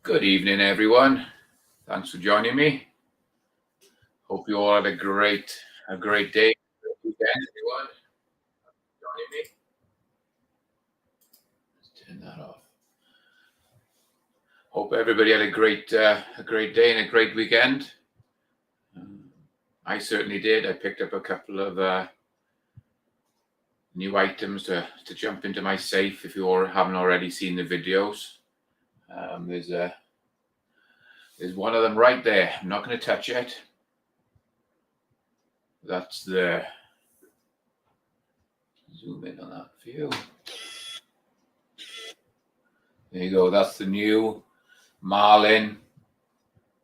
Good evening, everyone. Thanks for joining me. Hope you all had a great day, great weekend, everyone. Joining me. Let's turn that off. Hope everybody had a great day and a great weekend. I certainly did. I picked up a couple of new items to jump into my safe. If you all haven't already seen the videos, there's one of them right there. I'm not going to touch it. That's the zoom in on that view. There you go. That's the new Marlin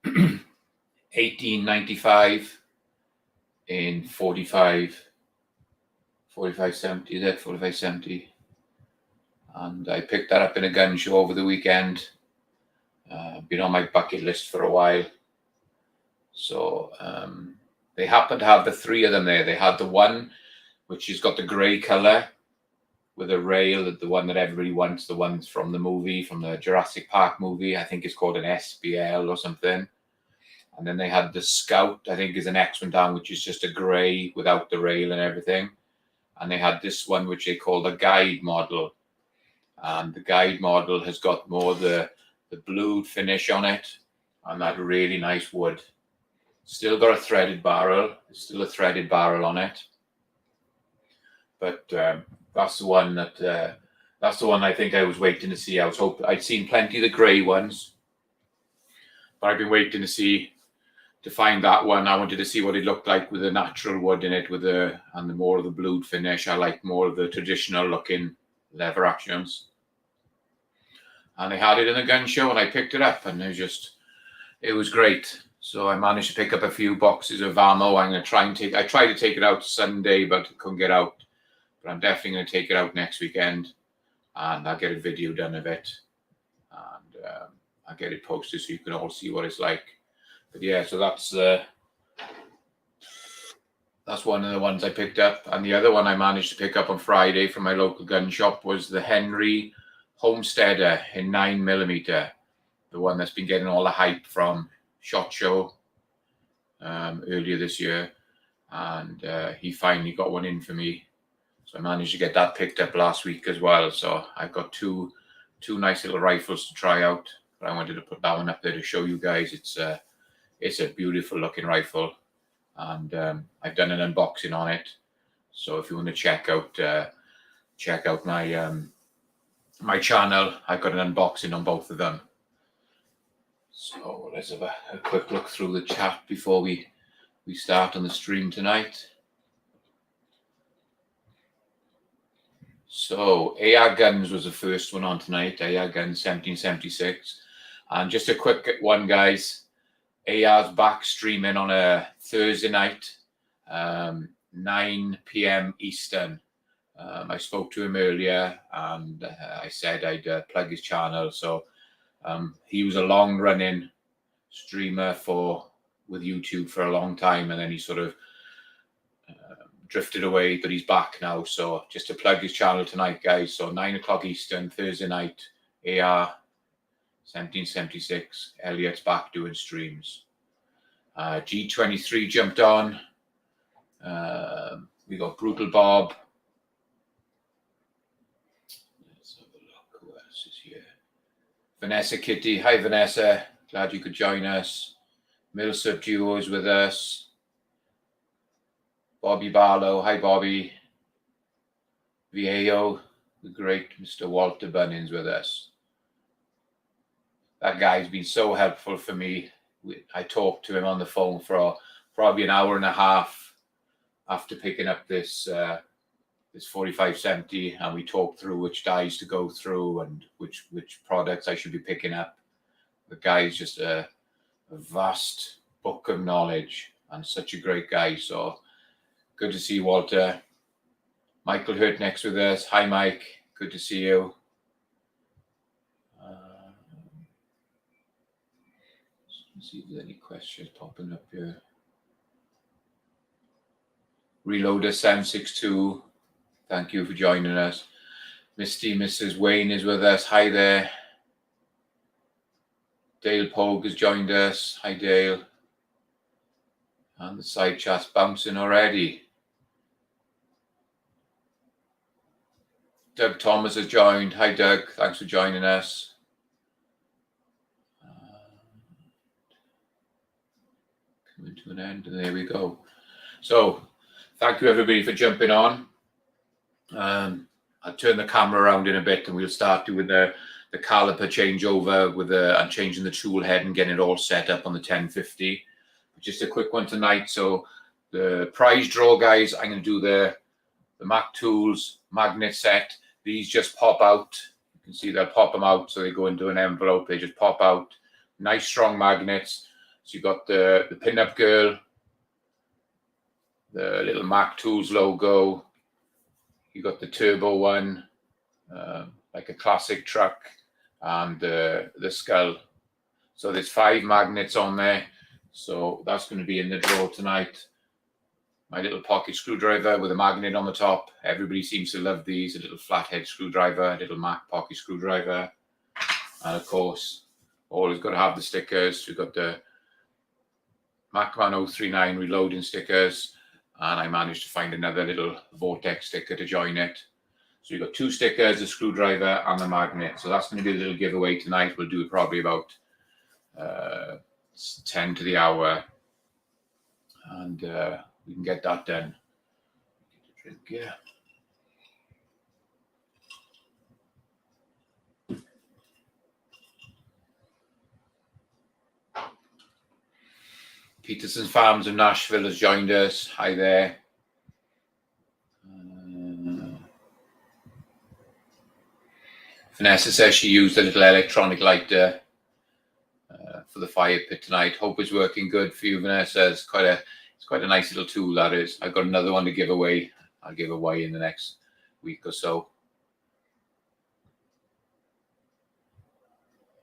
1895 in 4570. Is that 4570? And I picked that up in a gun show over the weekend. Been on my bucket list for a while. So they happen to have the three of them there. They had the one which has got the grey colour with a rail, the one that everybody wants, the ones from the movie, from the Jurassic Park movie. I think it's called an SBL or something. And then they had the Scout, I think is an X-Men down, which is just a grey without the rail and everything. And they had this one, which they call the Guide model. And the Guide model has got more the blued finish on it and that really nice wood. Still got a threaded barrel. There's still a threaded barrel on it. But that's the one I think I was waiting to see. I'd seen plenty of the grey ones, but I've been waiting to find that one. I wanted to see what it looked like with the natural wood in it, and the more of the blued finish. I like more of the traditional looking leather actions. And they had it in the gun show, and I picked it up, and it was great. So I managed to pick up a few boxes of ammo. I'm going to try and I tried to take it out Sunday, but couldn't get out. But I'm definitely going to take it out next weekend, and I'll get a video done of it, and I'll get it posted so you can all see what it's like. But yeah, so that's one of the ones I picked up, and the other one I managed to pick up on Friday from my local gun shop was the Henry Homesteader in 9mm, the one that's been getting all the hype from SHOT Show earlier this year, and he finally got one in for me. So I managed to get that picked up last week as well. So I've got two nice little rifles to try out, but I wanted to put that one up there to show you guys. It's a beautiful looking rifle, and I've done an unboxing on it. So if you want to check out my channel, I've got an unboxing on both of them. So let's have a quick look through the chat before we start on the stream tonight. So AR Guns was the first one on tonight, AR Guns 1776. And just a quick one, guys. AR's back streaming on a Thursday night, 9 p.m. Eastern. I spoke to him earlier, and I said I'd plug his channel. So he was a long-running streamer with YouTube for a long time, and then he sort of drifted away, but he's back now. So just to plug his channel tonight, guys. So 9 o'clock Eastern, Thursday night, AR 1776. Elliot's back doing streams. G23 jumped on. We got Brutal Bob. Let's have a look. Who else is here? Vanessa Kitty. Hi, Vanessa. Glad you could join us. Millsap Duo is with us. Bobby Barlow. Hi, Bobby. VAO, the great Mr. Walter Bunnings with us. That guy's been so helpful for me. I talked to him on the phone for probably an hour and a half after picking up this 4570, and we talked through which dies to go through and which products I should be picking up. The guy is just a vast book of knowledge and such a great guy. So good to see you, Walter. Michael Hurt next with us. Hi, Mike. Good to see you. Let's see if there's any questions popping up here. Reloader 762. Thank you for joining us. Mrs. Wayne is with us. Hi there. Dale Pogue has joined us. Hi, Dale. And the side chat's bouncing already. Doug Thomas has joined. Hi, Doug. Thanks for joining us. Coming to an end, and there we go. So, thank you everybody for jumping on. I'll turn the camera around in a bit, and we'll start doing the caliper changeover with and changing the tool head and getting it all set up on the 1050. Just a quick one tonight. So, the prize draw, guys. I'm going to do the Mac Tools magnet set. These just pop out. You can see they'll pop them out, so they go into an envelope. They just pop out. Nice strong magnets. So you got the pin-up girl, the little Mac Tools logo. You got the turbo one, like a classic truck, and the skull. So there's 5 magnets on there. So that's going to be in the draw tonight. My little pocket screwdriver with a magnet on the top. Everybody seems to love these. A little flathead screwdriver, a little Mac pocket screwdriver. And of course, always got to have the stickers. We've got the Macman 039 reloading stickers. And I managed to find another little vortex sticker to join it. So you've got 2 stickers, a screwdriver and a magnet. So that's going to be a little giveaway tonight. We'll do it probably about 10 to the hour. And we can get that done. Get a drink here. Peterson's Farms of Nashville has joined us. Hi there. Vanessa says she used a little electronic lighter for the fire pit tonight. Hope it's working good for you, Vanessa. It's quite a nice little tool, that is. I've got another one to give away. I'll give away in the next week or so.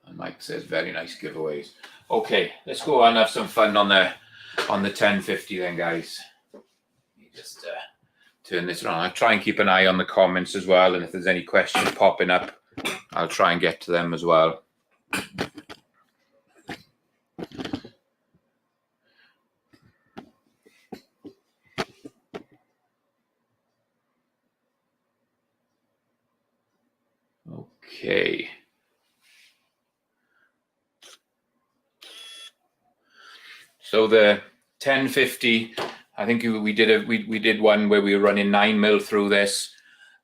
And Mike says very nice giveaways. Okay, let's go and have some fun on the 1050 then, guys. Let me just turn this around. I'll try and keep an eye on the comments as well, and if there's any questions popping up, I'll try and get to them as well. Okay. So the 1050, I think we did one where we were running 9mm through this,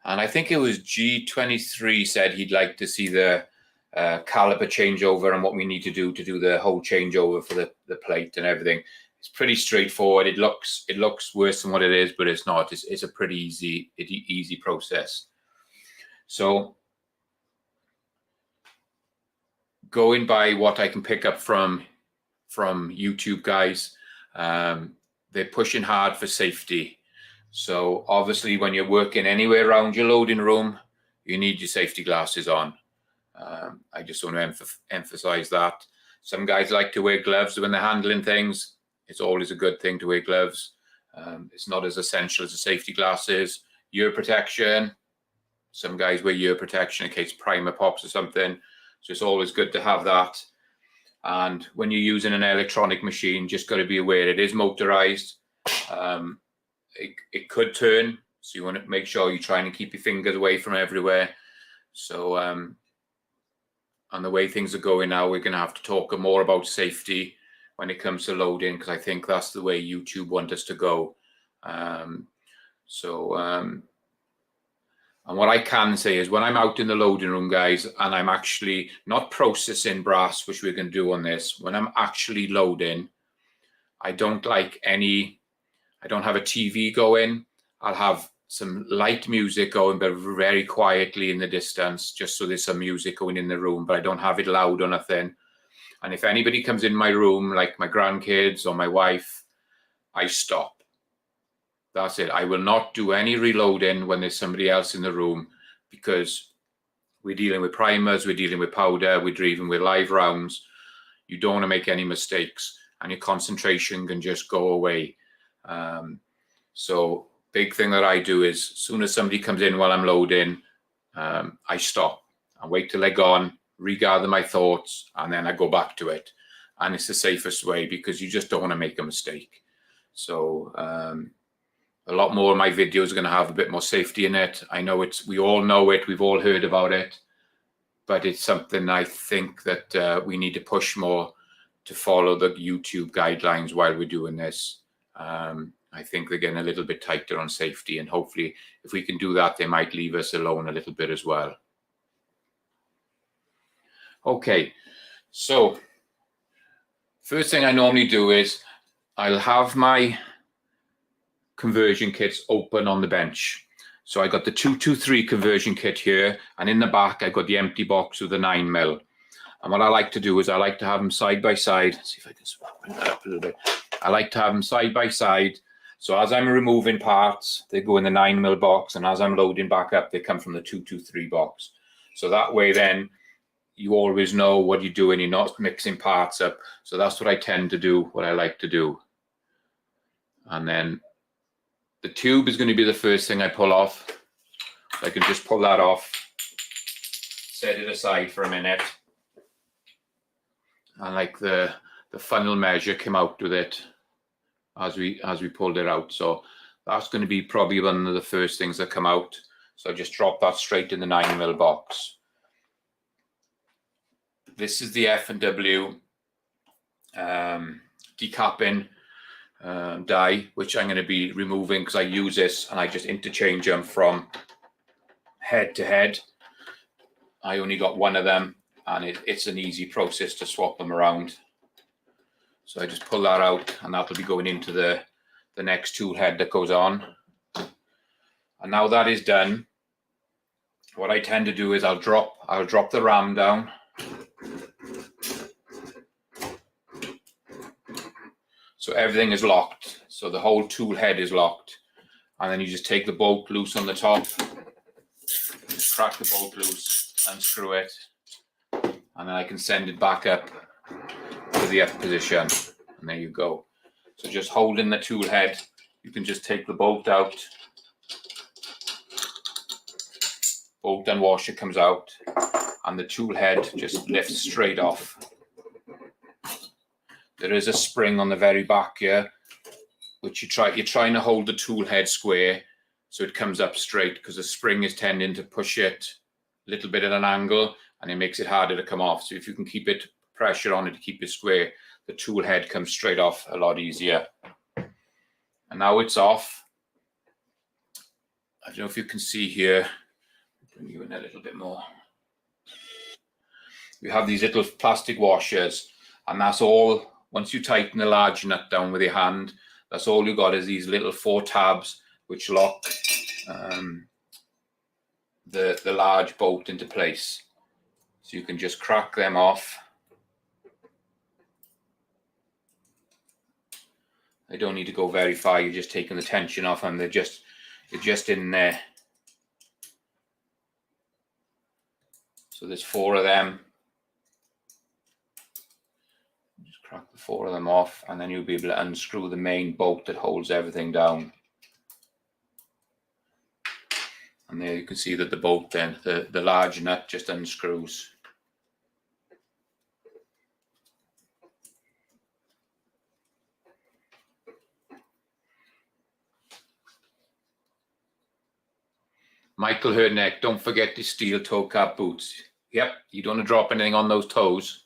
and I think it was G23 said he'd like to see the caliper changeover and what we need to do the whole changeover for the plate and everything. It's pretty straightforward. It looks worse than what it is, but it's not. It's a pretty easy process. So going by what I can pick up from YouTube guys, they're pushing hard for safety. So obviously when you're working anywhere around your loading room, you need your safety glasses on. I just want to emphasize that. Some guys like to wear gloves when they're handling things. It's always a good thing to wear gloves. It's not as essential as the safety glasses. Ear protection. Some guys wear ear protection in case primer pops or something. So it's always good to have that. And when you're using an electronic machine, just got to be aware it is motorized. It could turn, so you want to make sure you're trying to keep your fingers away from everywhere. So, and the way things are going now, we're going to have to talk more about safety when it comes to loading, because I think that's the way YouTube want us to go. And what I can say is when I'm out in the loading room, guys, and I'm actually not processing brass, which we're going to do on this, when I'm actually loading, I don't have a TV going. I'll have some light music going, but very quietly in the distance, just so there's some music going in the room, but I don't have it loud or nothing. And if anybody comes in my room, like my grandkids or my wife, I stop. That's it. I will not do any reloading when there's somebody else in the room, because we're dealing with primers, we're dealing with powder, we're dealing with live rounds. You don't want to make any mistakes, and your concentration can just go away. So big thing that I do is as soon as somebody comes in while I'm loading, I stop and wait till they're gone, regather my thoughts, and then I go back to it. And it's the safest way because you just don't want to make a mistake. So a lot more of my videos are going to have a bit more safety in it. I know we all know it, we've all heard about it, but it's something I think that we need to push more to follow the YouTube guidelines while we're doing this. I think they're getting a little bit tighter on safety, and hopefully if we can do that, they might leave us alone a little bit as well. Okay, so first thing I normally do is I'll have my conversion kits open on the bench. So I got the 223 conversion kit here, and in the back I got the empty box with the 9mm. And what I like to do is I like to have them side by side. Let's see if I can bring that up a little bit. I like to have them side by side. So as I'm removing parts, they go in the 9mm box, and as I'm loading back up, they come from the 223 box. So that way then you always know what you're doing. You're not mixing parts up. So that's what I tend to do, what I like to do. And then the tube is going to be the first thing I pull off. I can just pull that off, set it aside for a minute. And like the funnel measure came out with it as we pulled it out. So that's going to be probably one of the first things that come out. So I just drop that straight in the 9mm box. This is the F&W decapping die, which I'm going to be removing because I use this and I just interchange them from head to head. I only got one of them, and it's an easy process to swap them around. So I just pull that out, and that'll be going into the next tool head that goes on. And now that is done, what I tend to do is I'll drop the ram down. So everything is locked. So the whole tool head is locked. And then you just take the bolt loose on the top, just crack the bolt loose, unscrew it, and then I can send it back up to the up position. And there you go. So just holding the tool head, you can just take the bolt out. Bolt and washer comes out, and the tool head just lifts straight off. There is a spring on the very back here, which you're trying to hold the tool head square so it comes up straight, because the spring is tending to push it a little bit at an angle, and it makes it harder to come off. So if you can keep it pressure on it to keep it square, the tool head comes straight off a lot easier. And now it's off. I don't know if you can see here. Bring you in a little bit more. We have these little plastic washers, and that's all. Once you tighten the large nut down with your hand, that's all you got is these little 4 tabs which lock the large bolt into place. So you can just crack them off. They don't need to go very far. You're just taking the tension off, and they're just in there. So there's 4 of them. Just crack the 4 of them off, and then you'll be able to unscrew the main bolt that holds everything down. And there you can see that the bolt then, the large nut just unscrews. Michael Hurneck, don't forget the steel toe cap boots. Yep, you don't want to drop anything on those toes.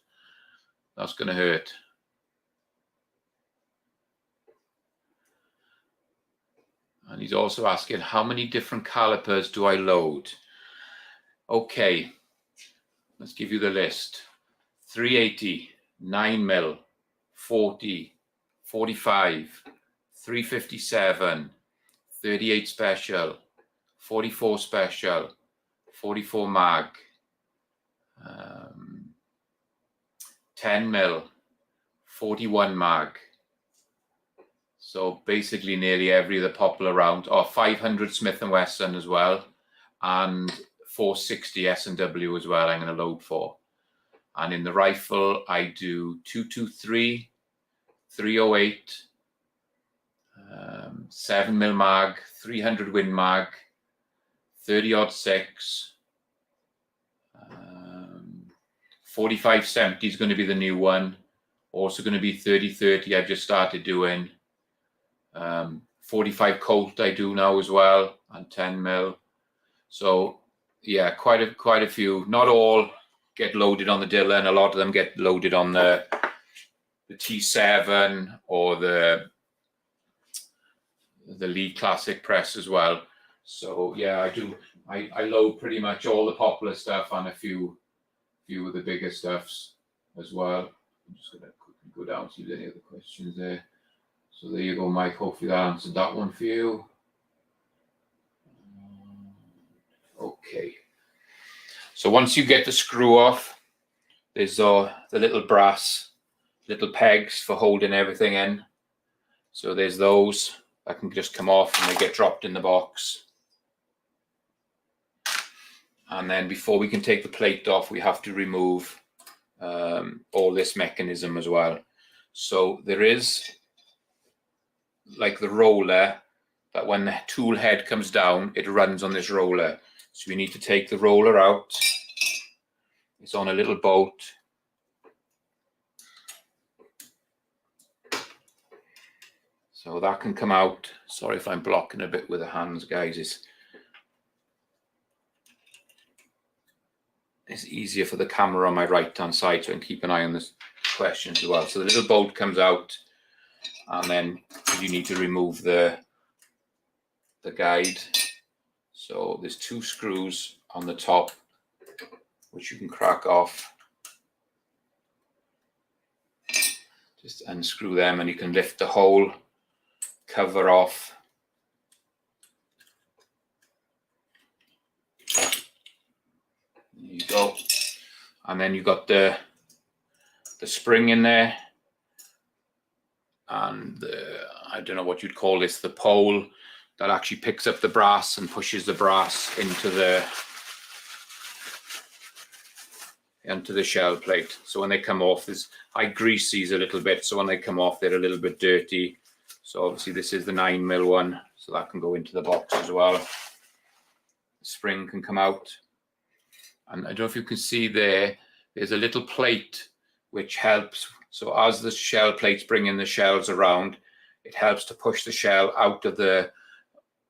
That's going to hurt. And he's also asking, how many different calipers do I load? Okay, let's give you the list. 380, 9mm, 40, 45, 357, 38 special, 44 special, 44 mag, 10mm, 41 mag. So basically nearly every other popular round, or 500 Smith & Wesson as well, and 460 S&W as well I'm going to load for. And in the rifle, I do 223, 308, 7mm mag, 300 Win mag, 30-06, 4570 is going to be the new one. Also going to be 3030. I've just started doing 45 Colt I do now as well, and 10 mil. So yeah, quite a few. Not all get loaded on the Dillon. A lot of them get loaded on the T7 or the Lee Classic press as well. So yeah, I load pretty much all the popular stuff and a few of the bigger stuffs as well. I'm just gonna quickly go down, see if there's any other questions there. So there you go, Mike. Hopefully that answered that one for you. Okay. So once you get the screw off, there's the little brass little pegs for holding everything in. So there's those that can just come off and they get dropped in the box. And then before we can take the plate off, we have to remove all this mechanism as well. So there is like the roller that when the tool head comes down, it runs on this roller. So we need to take the roller out. It's on a little bolt. So that can come out. Sorry if I'm blocking a bit with the hands, guys. It's easier for the camera on my right hand side, so I can keep an eye on the questions as well. So the little bolt comes out, and then you need to remove the guide. So there's 2 screws on the top which you can crack off. Just unscrew them and you can lift the whole cover off. There you go. And then you've got the spring in there, and I don't know what you'd call this, the pole that actually picks up the brass and pushes the brass into the shell plate. So when they come off, I grease these a little bit, so when they come off they're a little bit dirty. So obviously this is the 9 mil one, so that can go into the box as well. The spring can come out, and I don't know if you can see there's a little plate which helps. So as the shell plates bringing the shells around, it helps to push the shell out of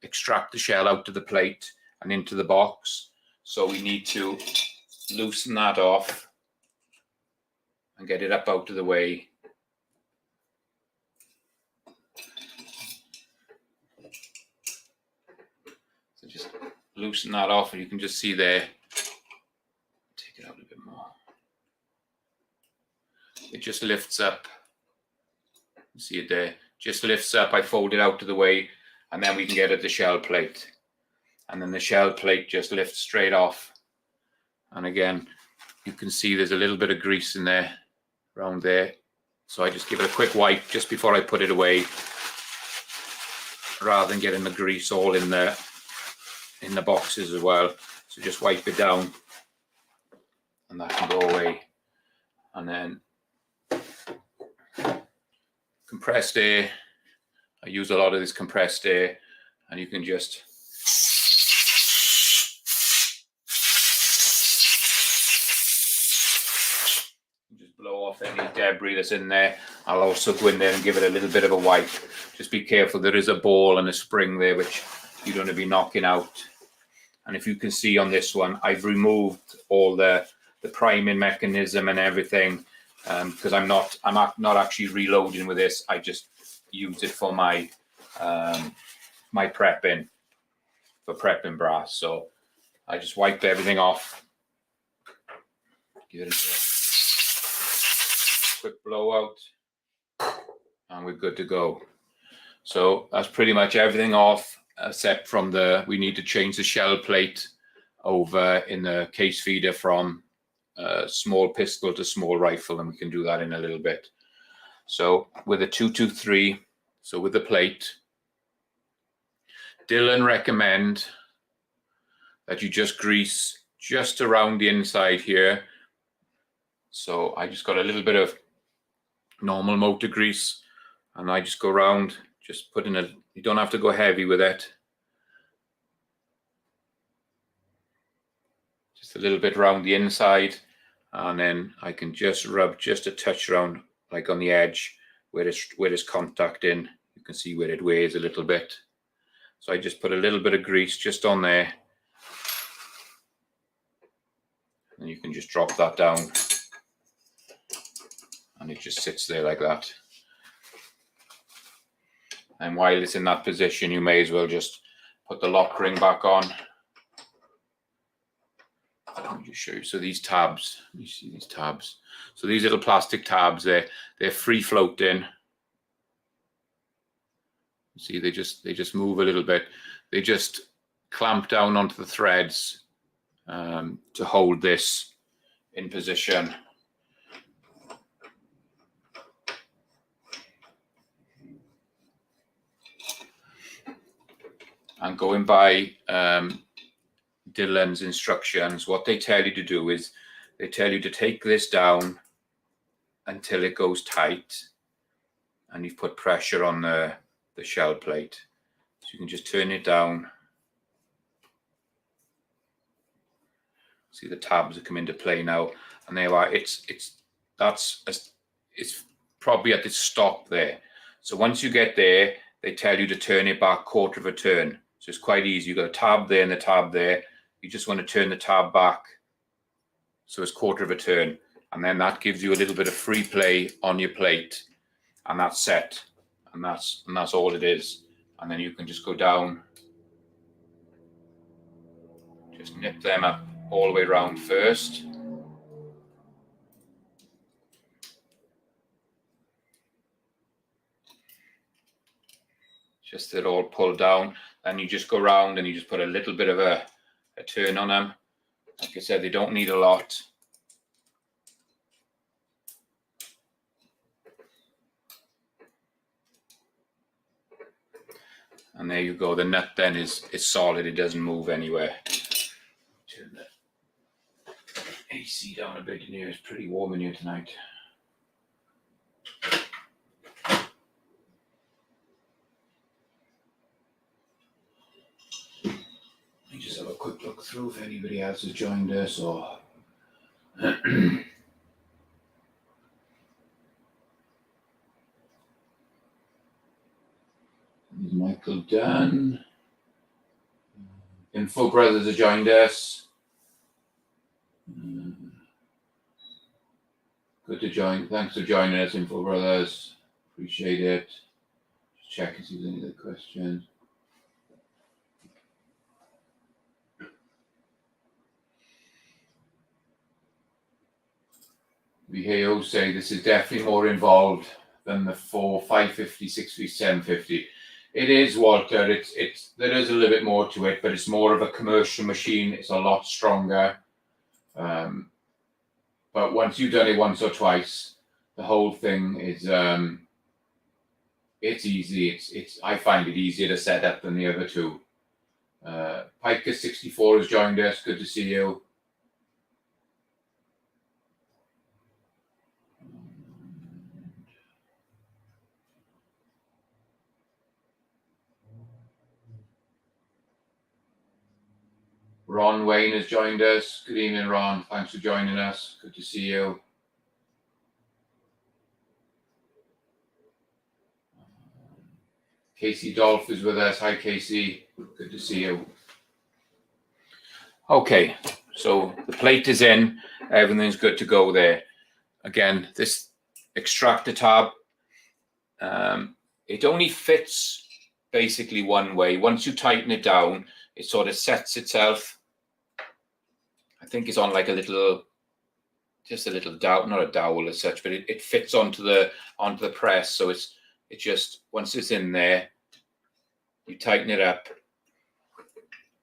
extract the shell out of the plate and into the box. So we need to loosen that off and get it up out of the way. So just loosen that off, and you can just see there. Take it out a bit more. It just lifts up. You see it there? Just lifts up. I fold it out of the way, and then we can get at the shell plate. And then the shell plate just lifts straight off. And again, you can see there's a little bit of grease in there, around there. So I just give it a quick wipe just before I put it away, rather than getting the grease all in the boxes as well. So just wipe it down, and that can go away. And then compressed air. I use a lot of this compressed air, and you can just blow off any debris that's in there. I'll also go in there and give it a little bit of a wipe. Just be careful, there is a ball and a spring there which you don't want to be knocking out. And if you can see on this one, I've removed all the priming mechanism and everything, because I'm not actually reloading with this. I just use it for my my prepping, for prepping brass. So I just wipe everything off, give it a quick blowout, and we're good to go. So that's pretty much everything off, except from we need to change the shell plate over in the case feeder from small pistol to small rifle, and we can do that in a little bit. So with a 223, so with the plate, Dillon recommend that you just grease just around the inside here. So I just got a little bit of normal motor grease, and I just go around, just put in you don't have to go heavy with it. Just a little bit around the inside, and then I can just rub just a touch around, like on the edge where it's contacting. You can see where it weighs a little bit. So I just put a little bit of grease just on there, and you can just drop that down, and it just sits there like that. And while it's in that position, you may as well just put the lock ring back on. Let me just show you. So these tabs, you see these tabs. So these little plastic tabs, they're free floating. See, they just move a little bit. They just clamp down onto the threads to hold this in position. And going by Dillon's instructions, what they tell you to do is they tell you to take this down until it goes tight, and you've put pressure on the shell plate. So you can just turn it down. See, the tabs have come into play now, and there you are. It's probably at the stop there. So once you get there, they tell you to turn it back quarter of a turn. So it's quite easy. You've got a tab there and the tab there. You just want to turn the tab back so it's quarter of a turn, and then that gives you a little bit of free play on your plate, and that's set, and that's all it is. And then you can just go down, just nip them up all the way around first. Just they're all pulled down, and you just go around and you just put a little bit of a turn on them. Like I said, they don't need a lot. And there you go. The nut then is solid. It doesn't move anywhere. Turn the AC down a bit in here. It's pretty warm in here tonight. Let me just have a quick look through if anybody else has joined us or. There's Michael Dunn. Info Brothers have joined us. Good to join. Thanks for joining us, Info Brothers. Appreciate it. Just check and see if there's any other questions. We hear you say this is definitely more involved than the 550, 650, 750. It is, Walter. It's there is a little bit more to it, but it's more of a commercial machine. It's a lot stronger. But once you've done it once or twice, the whole thing is it's easy. I find it easier to set up than the other two. Piker 64 has joined us. Good to see you. Ron Wayne has joined us. Good evening, Ron. Thanks for joining us. Good to see you. Casey Dolph is with us. Hi, Casey. Good to see you. Okay, so the plate is in. Everything's good to go there. Again, this extractor tab, it only fits basically one way. Once you tighten it down, it sort of sets itself. I think it's on like a little dowel, not a dowel as such, but it fits onto the press. So it just, once it's in there, you tighten it up,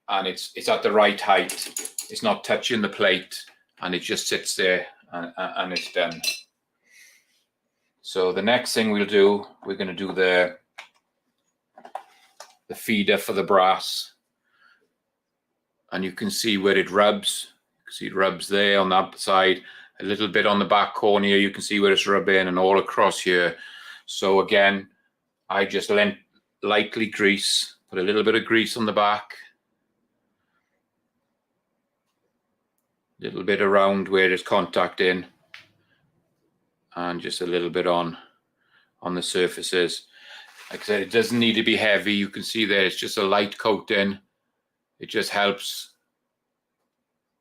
and it's at the right height. It's not touching the plate, and it just sits there, and it's done. So the next thing we're going to do the feeder for the brass, and you can see where it rubs. You can see it rubs there on that side, a little bit on the back corner here. You can see where it's rubbing, and all across here. So again, I just lightly grease, put a little bit of grease on the back. little bit around where there's contact in, and just a little bit on the surfaces. Like I said, it doesn't need to be heavy. You can see there it's just a light coating. It just helps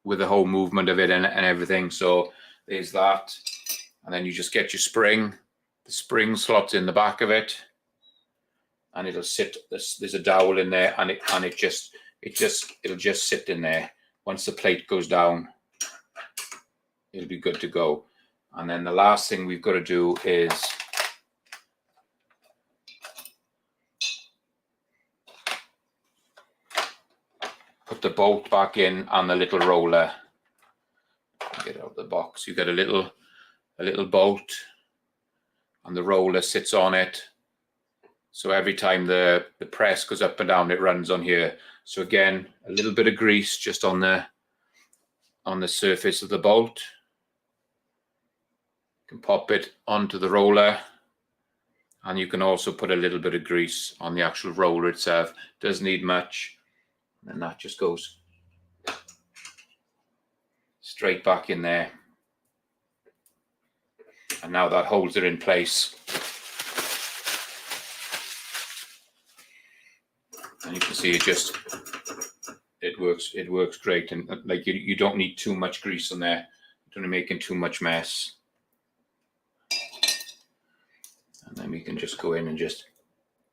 with the whole movement of it and everything. So there's that. And then you just get your spring. The spring slots in the back of it, and it'll sit. There's a dowel in there, and it'll just sit in there. Once the plate goes down, it'll be good to go. And then the last thing we've got to do is put the bolt back in on the little roller. Get out of the box. You get a little bolt, and the roller sits on it. So every time the press goes up and down, it runs on here. So again, a little bit of grease just on the surface of the bolt. You can pop it onto the roller, and you can also put a little bit of grease on the actual roller itself. Doesn't need much, and that just goes straight back in there. And now that holds it in place. And you can see it works great. And like you don't need too much grease on there. You don't making too much mess. And then we can just go in and just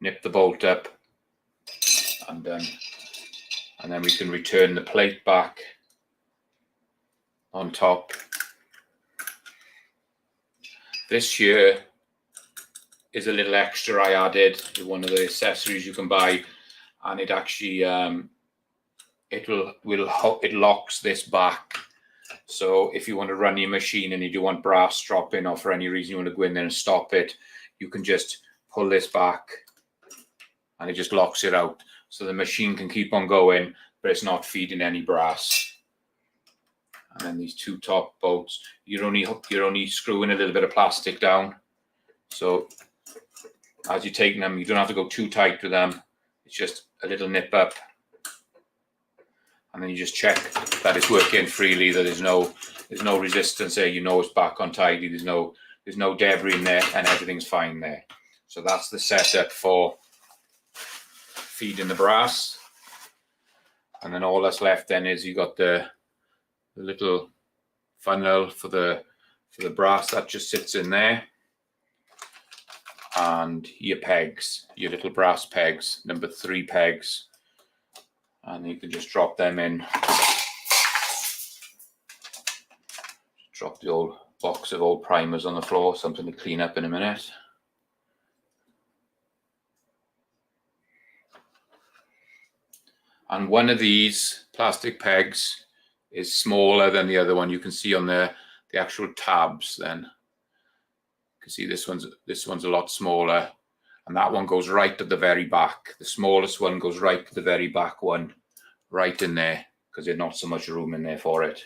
nip the bolt up, and then we can return the plate back on top. This here is a little extra I added, one of the accessories you can buy, and it actually it locks this back. So if you want to run your machine and you do want brass dropping, or for any reason you want to go in there and stop it, you can just pull this back and it just locks it out. So the machine can keep on going, but it's not feeding any brass. And then these two top bolts, you're only screwing a little bit of plastic down. So as you're taking them, you don't have to go too tight with them. It's just a little nip up. And then you just check that it's working freely, that there's no resistance there. You know it's back on tidy. There's no debris in there, and everything's fine there. So that's the setup for feeding the brass. And then all that's left then is you got the little funnel for the brass that just sits in there, and your pegs, your little brass pegs, number 3 pegs, and you can just drop them in. Drop the old box of old primers on the floor, something to clean up in a minute. And one of these plastic pegs is smaller than the other one. You can see on the actual tabs then. You can see this one's a lot smaller, and that one goes right at the very back. The smallest one goes right to the very back one, right in there, because there's not so much room in there for it.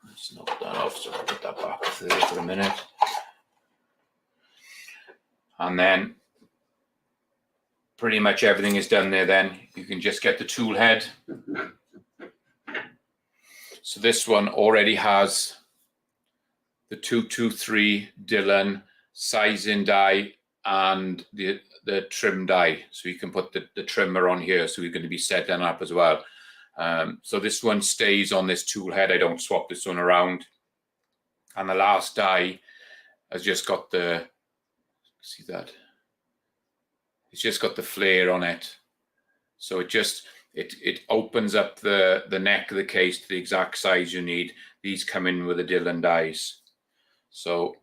Let's knock that off, so I'll put that back there for a minute. And then pretty much everything is done there then. You can just get the tool head. So this one already has the 223 Dillon sizing die and the trim die. So you can put the trimmer on here, so you're going to be setting up as well. So this one stays on this tool head. I don't swap this one around. And the last die has just got the, see that? It's just got the flare on it. So it opens up the neck of the case to the exact size you need. These come in with the Dillon dies. So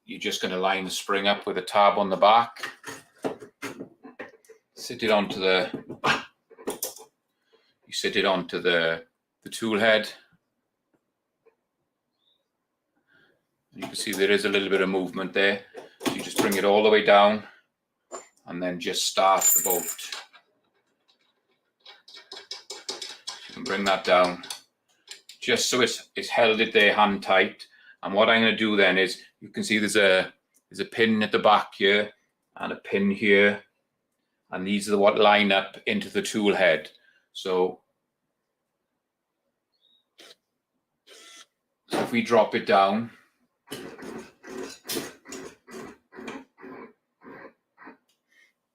you're just going to line the spring up with a tab on the back. Sit it onto the tool head. You can see there is a little bit of movement there. So you just bring it all the way down, and then just start the bolt. You can bring that down just so it's held it there hand tight. And what I'm going to do then is, you can see there's a pin at the back here and a pin here, and these are what line up into the tool head. So So if we drop it down,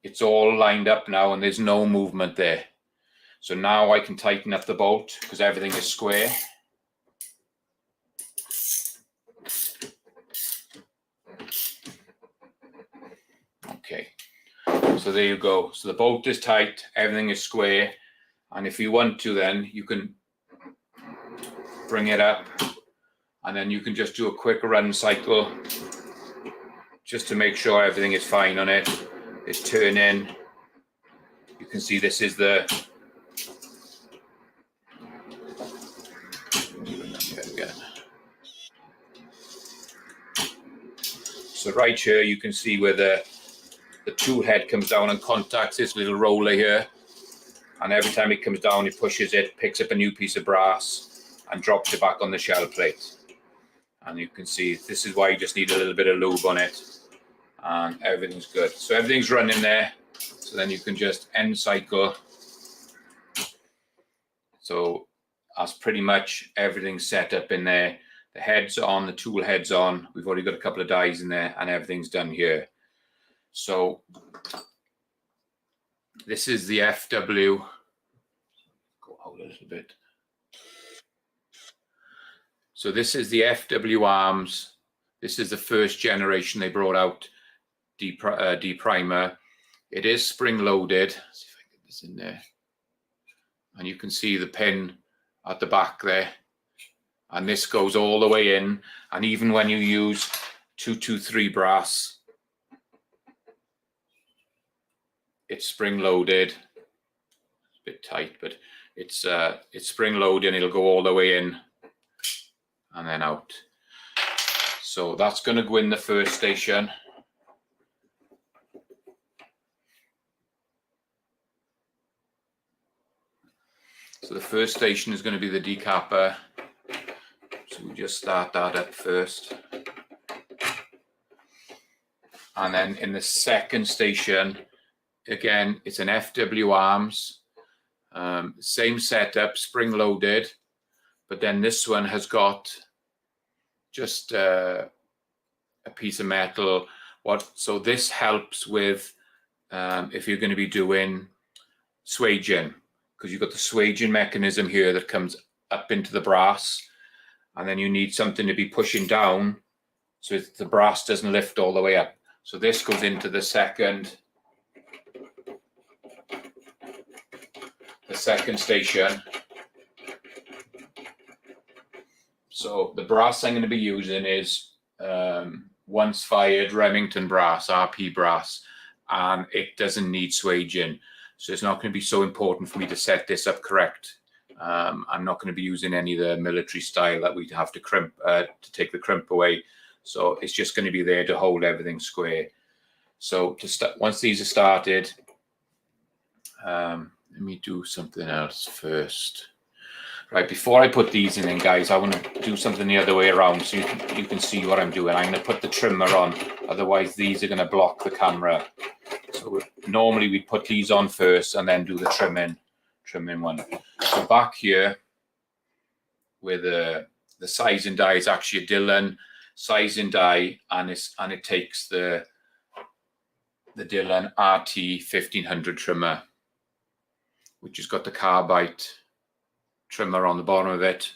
it's all lined up now and there's no movement there. So now I can tighten up the bolt because everything is square. Okay, so there you go. So the bolt is tight, everything is square. And if you want to, then you can bring it up and then you can just do a quick run cycle just to make sure everything is fine on it. It's turning. You can see this is the so right here you can see where the tool head comes down and contacts this little roller here, and every time it comes down it pushes it, picks up a new piece of brass and drops it back on the shell plate. And you can see this is why you just need a little bit of lube on it and everything's good. So everything's running there, so then you can just end cycle. So that's pretty much everything set up in there. The head's on, the tool head's on. We've already got a couple of dies in there and everything's done here. So this is the FW. Go out a little bit. So this is the FW arms. This is the first generation they brought out, deprimer. It is spring loaded. Let's see if I can get this in there. And you can see the pin at the back there. And this goes all the way in. And even when you use 223 brass, it's spring loaded. It's a bit tight, but it's spring loaded and it'll go all the way in and then out. So that's going to go in the first station. So the first station is going to be the decapper. So we just start that up first. And then in the second station, again, it's an FW arms. Same setup, spring loaded. But then this one has got just a piece of metal. So this helps with if you're going to be doing swaging, because you've got the swaging mechanism here that comes up into the brass, and then you need something to be pushing down so the brass doesn't lift all the way up. So this goes into the second station. So the brass I'm going to be using is once fired Remington brass, RP brass, and it doesn't need swaging. So it's not going to be so important for me to set this up correct. I'm not going to be using any of the military style that we'd have to crimp to take the crimp away. So it's just going to be there to hold everything square. So to start, once these are started, let me do something else first. Right, before I put these in, guys, I want to do something the other way around so you can see what I'm doing. I'm going to put the trimmer on, otherwise these are going to block the camera. So normally we put these on first and then do the trimming one. So back here, where the sizing die is actually a Dillon sizing die, and it takes the Dillon RT 1500 trimmer, which has got the carbide trimmer on the bottom of it.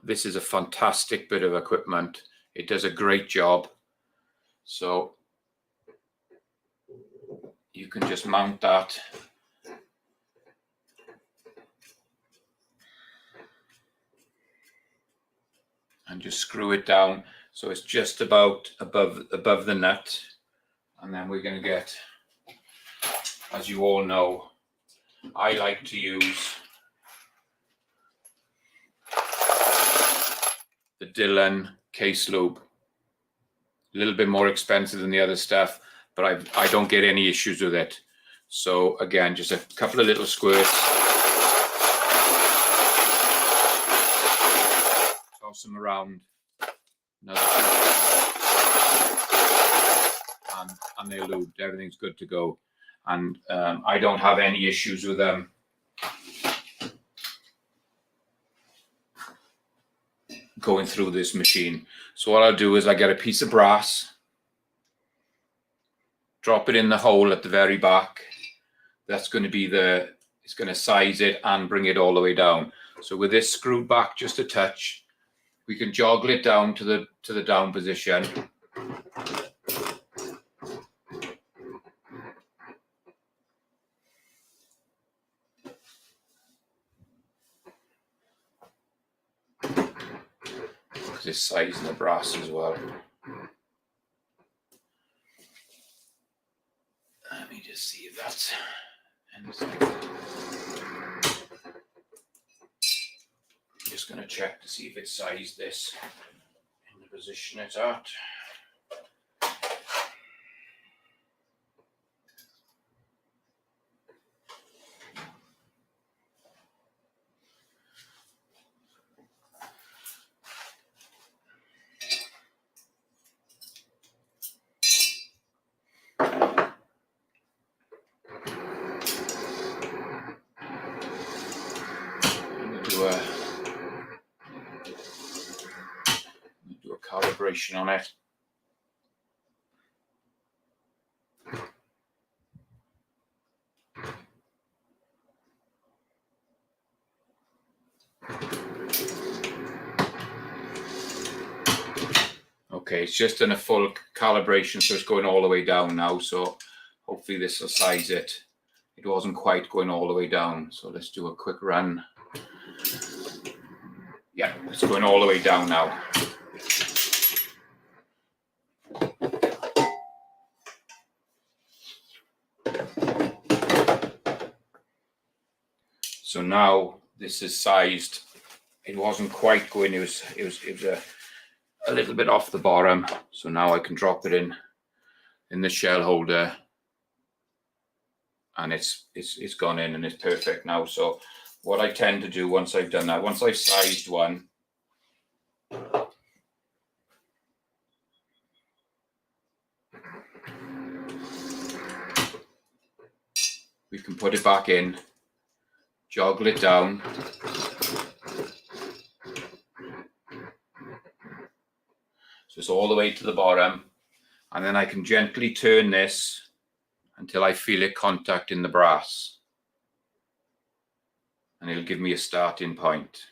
This is a fantastic bit of equipment. It does a great job. So you can just mount that. And just screw it down so it's just about above the nut. And then we're going to get, as you all know, I like to use the Dillon case lube. A little bit more expensive than the other stuff, but I don't get any issues with it. So again, just a couple of little squirts. Toss them around. Another and they're lubed. Everything's good to go. And I don't have any issues with them. going through this machine. So what I'll do is I get a piece of brass, drop it in the hole at the very back. That's going to be it's going to size it and bring it all the way down. So with this screwed back just a touch, we can joggle it down to the down position. This size in the brass as well. Let me just see if that's anything. I'm just going to check to see if it sized this in the position it's at. Do a calibration on it. Okay, it's just in a full calibration, so it's going all the way down now. So hopefully this will size it. It wasn't quite going all the way down, so let's do a quick run. Yeah, it's going all the way down now. So now this is sized. It wasn't quite going. It was a little bit off the bottom. So now I can drop it in the shell holder, and it's gone in and it's perfect now. So what I tend to do once I've done that, once I've sized one, we can put it back in, joggle it down. So it's all the way to the bottom, and then I can gently turn this until I feel it contact in the brass, and it'll give me a starting point.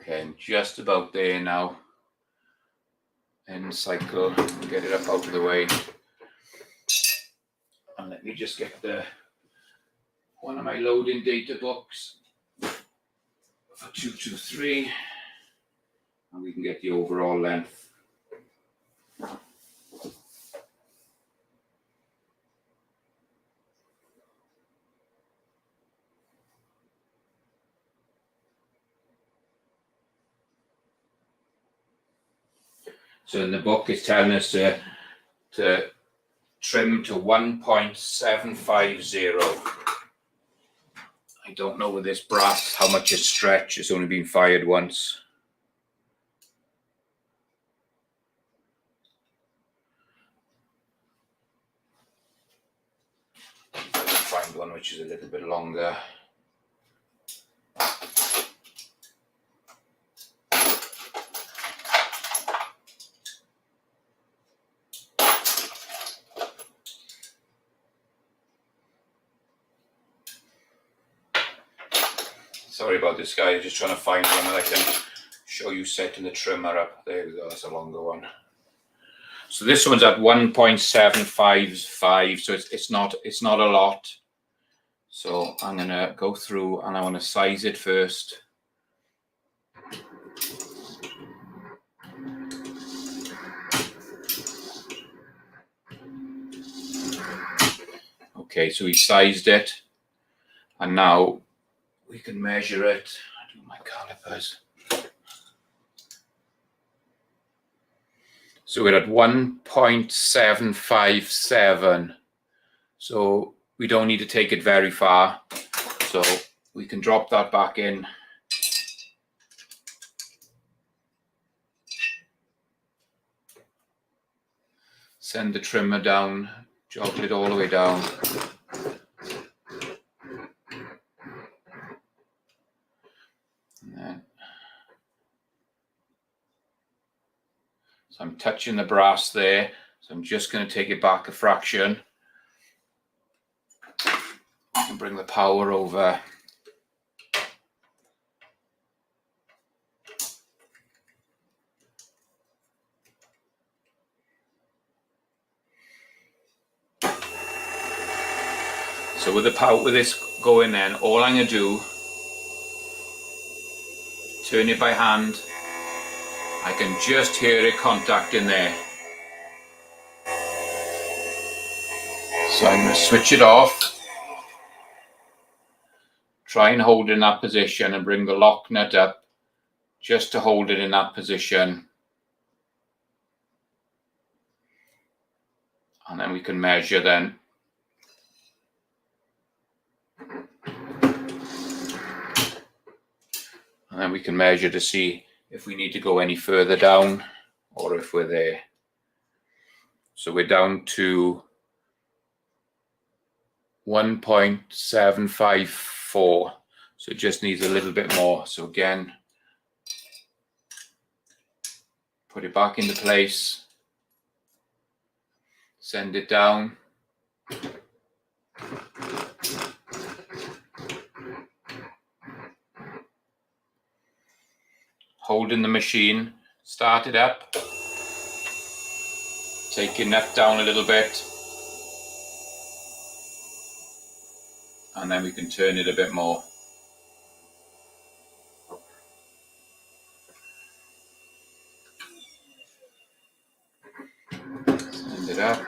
Okay, I'm just about there now. End cycle, get it up out of the way. And let me just get one of my loading data books for 223, and we can get the overall length. So in the book, it's telling us to trim to 1.750. I don't know with this brass how much it's stretched. It's only been fired once. Find one which is a little bit longer. Sorry about this, guy. I'm just trying to find one that I can show you setting the trimmer up. There we go. That's a longer one. So this one's at 1.755. So it's not a lot. So I'm gonna go through and I want to size it first. Okay, so we sized it, and now we can measure it. I do my calipers. So we're at 1.757. So we don't need to take it very far. So we can drop that back in. Send the trimmer down, joggle it all the way down. And then, so I'm touching the brass there. So I'm just going to take it back a fraction. I can bring the power over. So with the power, with this going then, all I'm going to do, turn it by hand. I can just hear it contacting there. So I'm going to switch it off. Try and hold it in that position and bring the lock nut up just to hold it in that position. And then we can measure then. And then we can measure to see if we need to go any further down or if we're there. So we're down to 1.754. So it just needs a little bit more. So again, put it back into place. Send it down. Holding the machine, start it up. Take your nut down a little bit. And then we can turn it a bit more. Send it up.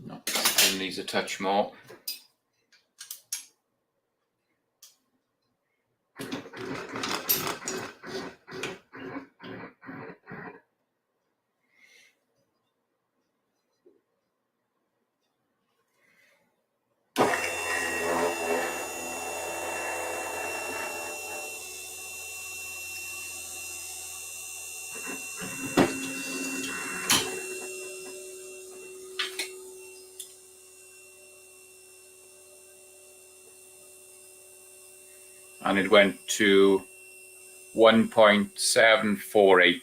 No, it needs a touch more. And it went to 1.748.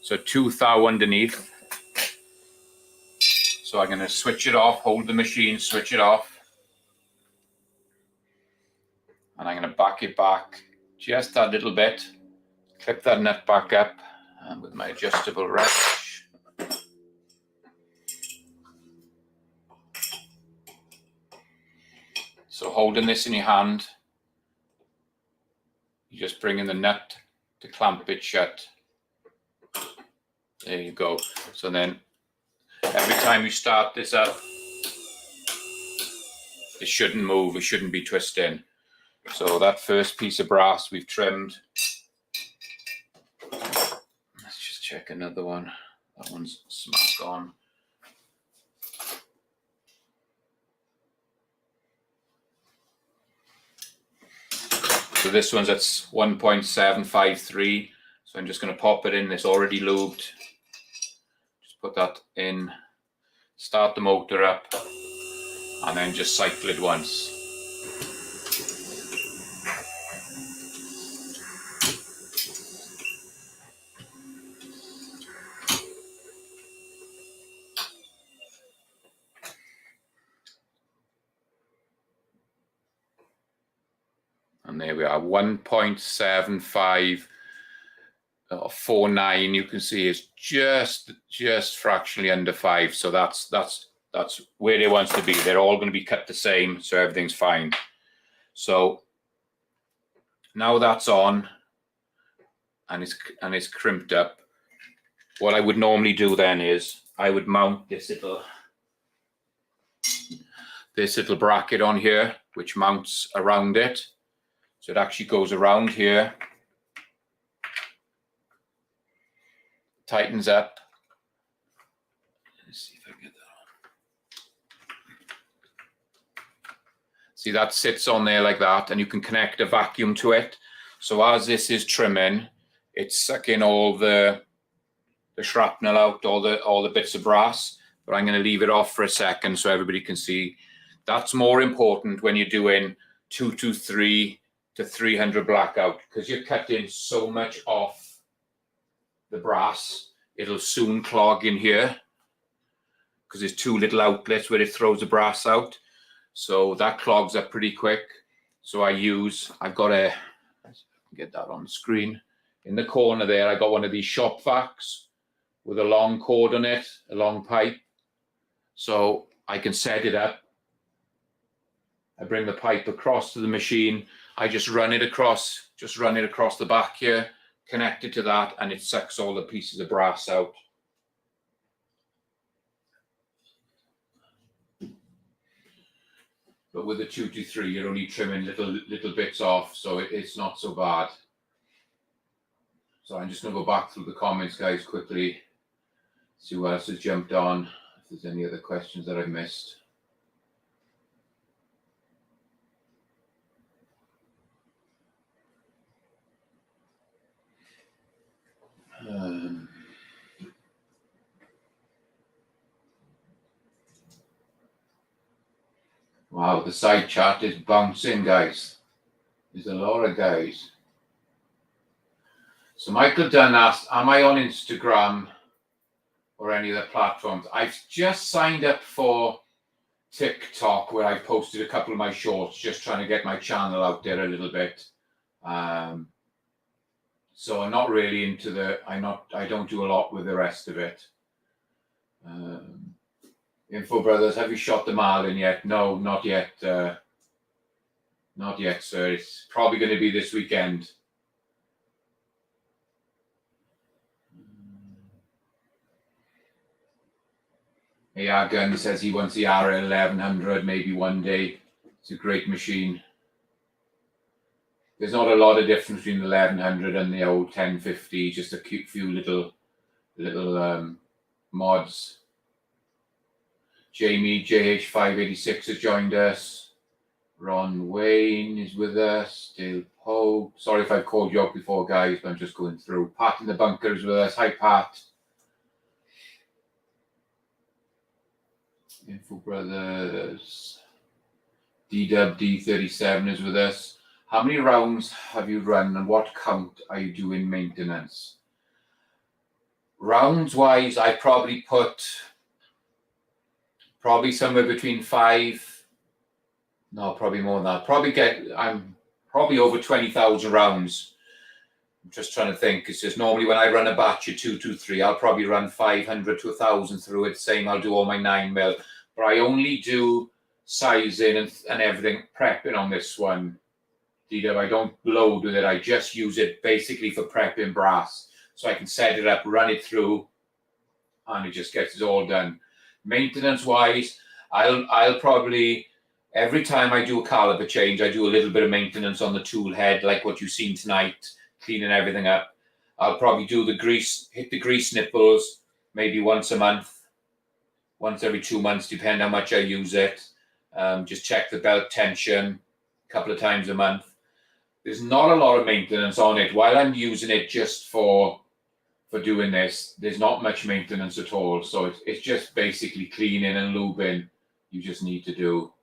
So 2 thou underneath. So I'm going to switch it off, hold the machine, switch it off. And I'm going to back it back just a little bit. Clip that nut back up with my adjustable wrench. So holding this in your hand, you just bring in the nut to clamp it shut. There you go. So then every time you start this up, it shouldn't move, it shouldn't be twisting. So that first piece of brass we've trimmed. Let's just check another one. That one's smack on. So this one's at 1.753. So I'm just going to pop it in. It's already lubed. Just put that in. Start the motor up. And then just cycle it once. And there we are, 1.7549. You can see it's just fractionally under 5. So that's where it wants to be. They're all going to be cut the same, so everything's fine. So now that's on, and it's crimped up. What I would normally do then is I would mount this little bracket on here, which mounts around it. So it actually goes around here, tightens up. Let's see if I can get that on. See, that sits on there like that, and you can connect a vacuum to it. So as this is trimming, it's sucking all the shrapnel out, all the bits of brass. But I'm going to leave it off for a second so everybody can see. That's more important when you're doing 223 to 300 blackout, because you're cutting so much off the brass, it'll soon clog in here because there's two little outlets where it throws the brass out. So that clogs up pretty quick. So I've got get that on the screen. In the corner there, I got one of these shop vacs with a long cord on it, a long pipe. So I can set it up. I bring the pipe across to the machine. I just run it across the back here, connect it to that, and it sucks all the pieces of brass out. But with the 223, you're only trimming little bits off, so it's not so bad. So I'm just going to go back through the comments, guys, quickly, see what else has jumped on, if there's any other questions that I've missed. Wow, the side chat is bouncing, guys. There's a lot of guys. So Michael Dunn asked, am I on Instagram or any other platforms? I've just signed up for TikTok, where I've posted a couple of my shorts, just trying to get my channel out there a little bit. So I'm not really into I don't do a lot with the rest of it. Info Brothers, have you shot the marlin yet? No, not yet. Not yet, sir. It's probably going to be this weekend. AR Gunn says he wants the RL 1100 maybe one day. It's a great machine. There's not a lot of difference between the 1100 and the old 1050, just a cute few little mods. Jamie JH586 has joined us. Ron Wayne is with us. Dale Poe. Sorry if I've called you out before, guys, but I'm just going through. Pat in the bunker is with us. Hi, Pat. Info Brothers. DW D37 is with us. How many rounds have you run and what count are you doing maintenance? Rounds wise, I probably put somewhere between 5. No, probably more than that. I'm probably over 20,000 rounds. I'm just trying to think. It's just normally when I run a batch of 223, I'll probably run 500 to 1,000 through it. Same, I'll do all my 9mm. But I only do sizing and everything, prepping on this one. DW, I don't load with it. I just use it basically for prepping brass. So I can set it up, run it through, and it just gets it all done. Maintenance wise, I'll probably, every time I do a caliber change, I do a little bit of maintenance on the tool head, like what you've seen tonight, cleaning everything up. I'll probably do the grease, hit the grease nipples maybe once a month, once every 2 months, depending how much I use it. Just check the belt tension a couple of times a month. There's not a lot of maintenance on it. While I'm using it just for doing this, there's not much maintenance at all. So it's just basically cleaning and lubing you just need to do.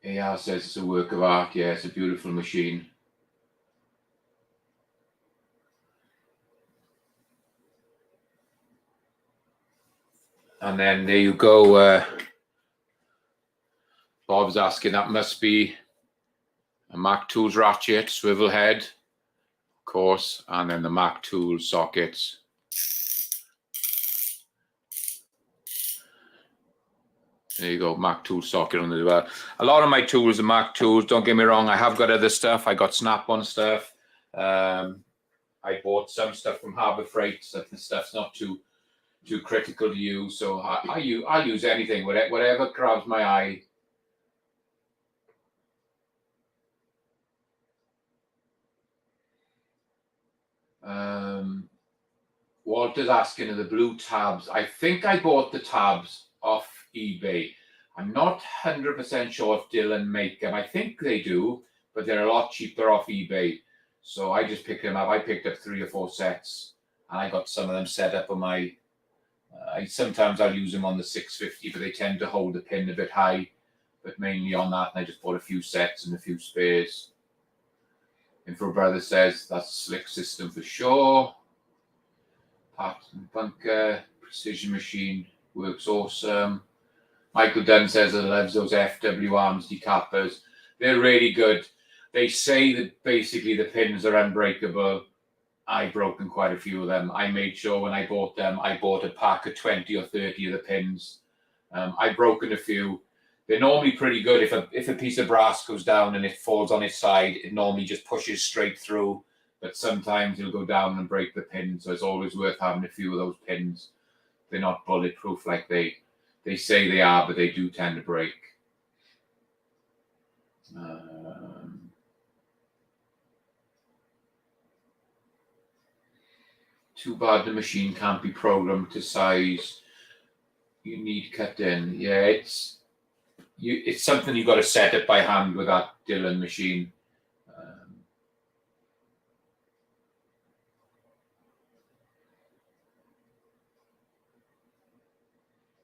AR says it's a work of art. Yeah, it's a beautiful machine. And then there you go. Bob's asking, that must be a Mac Tools ratchet, swivel head, of course, and then the Mac Tools sockets. There you go, Mac Tools socket on there as well. A lot of my tools are Mac Tools. Don't get me wrong, I have got other stuff. I got Snap-on stuff. I bought some stuff from Harbor Freight. So the stuff's not too too critical to use. So I use anything, whatever grabs my eye. Walter's asking of the blue tabs. I think I bought the tabs off eBay. I'm not 100% sure if Dillon make them. I think they do, but they're a lot cheaper off eBay. So I just picked them up. I picked up 3 or 4 sets, and I got some of them set up on my. Sometimes I'll use them on the 650, but they tend to hold the pin a bit high. But mainly on that, and I just bought a few sets and a few spares. Info Brother says that's a slick system for sure. Pattern bunker, precision machine, works awesome. Michael Dunn says that loves those FW arms decappers. They're really good. They say that basically the pins are unbreakable. I've broken quite a few of them. I made sure when I bought them, I bought a pack of 20 or 30 of the pins. I've broken a few. They're normally pretty good. If a piece of brass goes down and it falls on its side, it normally just pushes straight through. But sometimes it'll go down and break the pin. So it's always worth having a few of those pins. They're not bulletproof like they say they are, but they do tend to break. Too bad the machine can't be programmed to size you need cut in. Yeah, it's something you've got to set up by hand with that Dillon machine.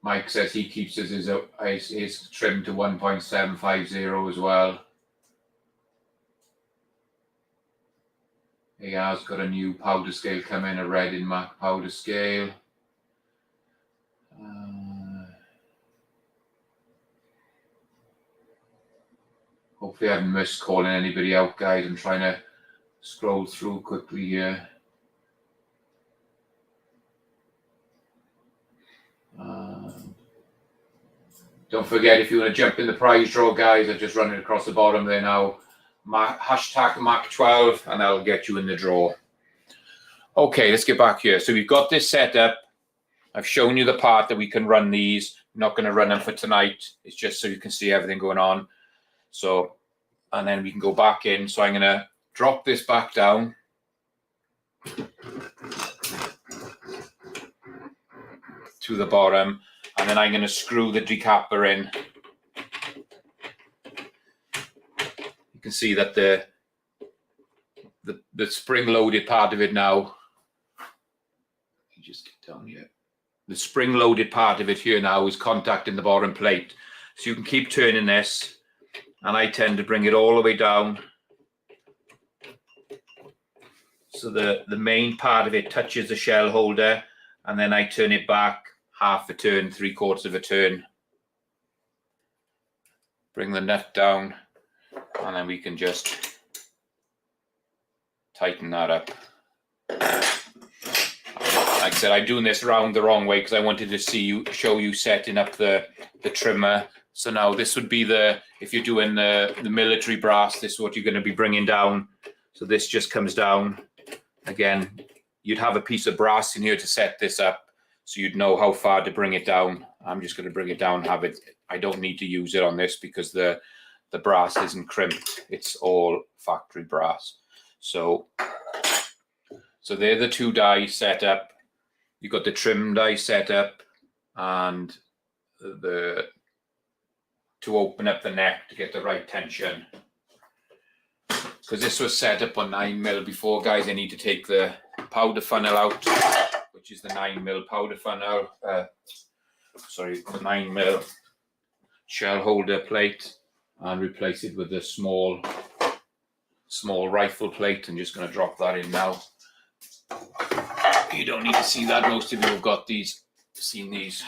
Mike says he keeps his trim to 1.750 as well. He has got a new powder scale coming, a red in Mac powder scale. Hopefully I haven't missed calling anybody out, guys. I'm trying to scroll through quickly here. Don't forget, if you want to jump in the prize draw, guys, I've just run it across the bottom there now. Hashtag Mac12, and that'll get you in the draw. Okay, let's get back here. So we've got this set up. I've shown you the part that we can run these. I'm not going to run them for tonight. It's just so you can see everything going on. So, and then we can go back in. So I'm going to drop this back down. To the bottom. And then I'm going to screw the decapper in. You can see that the spring-loaded part of it now. You just get down here. The spring-loaded part of it here now is contacting the bottom plate. So you can keep turning this, and I tend to bring it all the way down. So the main part of it touches the shell holder, and then I turn it back half a turn, 3/4 of a turn. Bring the nut down, and then we can just tighten that up. Like I said, I'm doing this round the wrong way because I wanted to show you setting up the trimmer. So now this would be if you're doing the military brass, this is what you're going to be bringing down. So this just comes down. Again, you'd have a piece of brass in here to set this up, so you'd know how far to bring it down. I'm just going to bring it down, I don't need to use it on this because the brass isn't crimped. It's all factory brass. So they're the 2 dies set up. You've got the trim die set up, and to open up the neck to get the right tension. Because this was set up on 9mm before, guys, I need to take the powder funnel out, which is the 9mm powder funnel. The 9mm shell holder plate, and replace it with a small rifle plate. I'm just going to drop that in now. You don't need to see that. Most of you have got seen these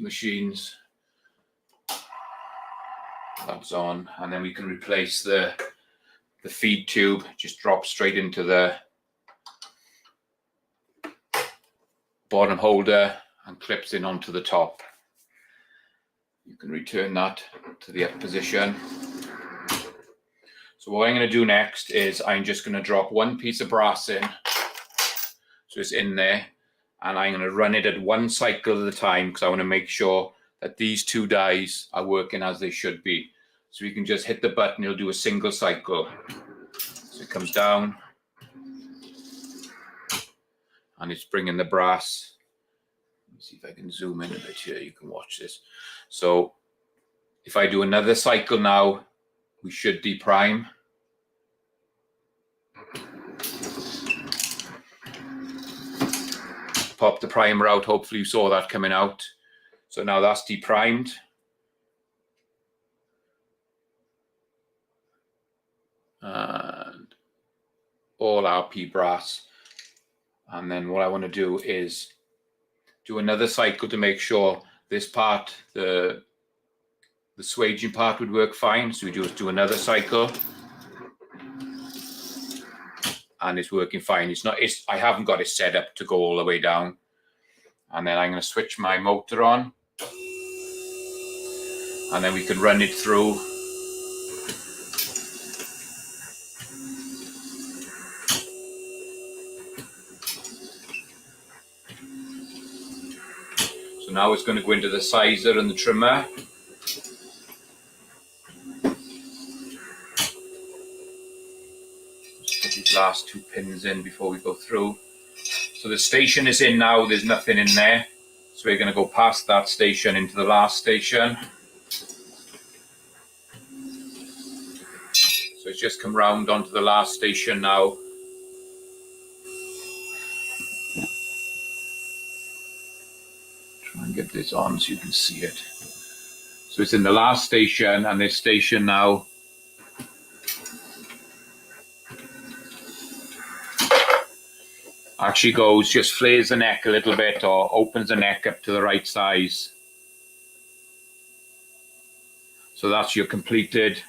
machines. That's on, and then we can replace the feed tube. Just drop straight into the bottom holder and clips in onto the top. You can return that to the up position. So what I'm going to do next is I'm just going to drop one piece of brass in. So it's in there, and I'm going to run it at one cycle at a time because I want to make sure that these two dies are working as they should be. So you can just hit the button, it'll do a single cycle. So it comes down, and it's bringing the brass. Let me see if I can zoom in a bit here. You can watch this. So if I do another cycle now, we should deprime. Pop the primer out. Hopefully you saw that coming out. So now that's deprimed. And all RP brass. And then what I want to do is do another cycle to make sure this part, the swaging part, would work fine. So we just do another cycle, and it's working fine. I haven't got it set up to go all the way down. And then I'm going to switch my motor on, and then we can run it through. So now it's going to go into the sizer and the trimmer. Just put these last two pins in before we go through. So the station is in now, there's nothing in there. So we're going to go past that station into the last station. So it's just come round onto the last station now. Try and get this on so you can see it. So it's in the last station, and this station now actually goes, just flares the neck a little bit or opens the neck up to the right size. So that's your completed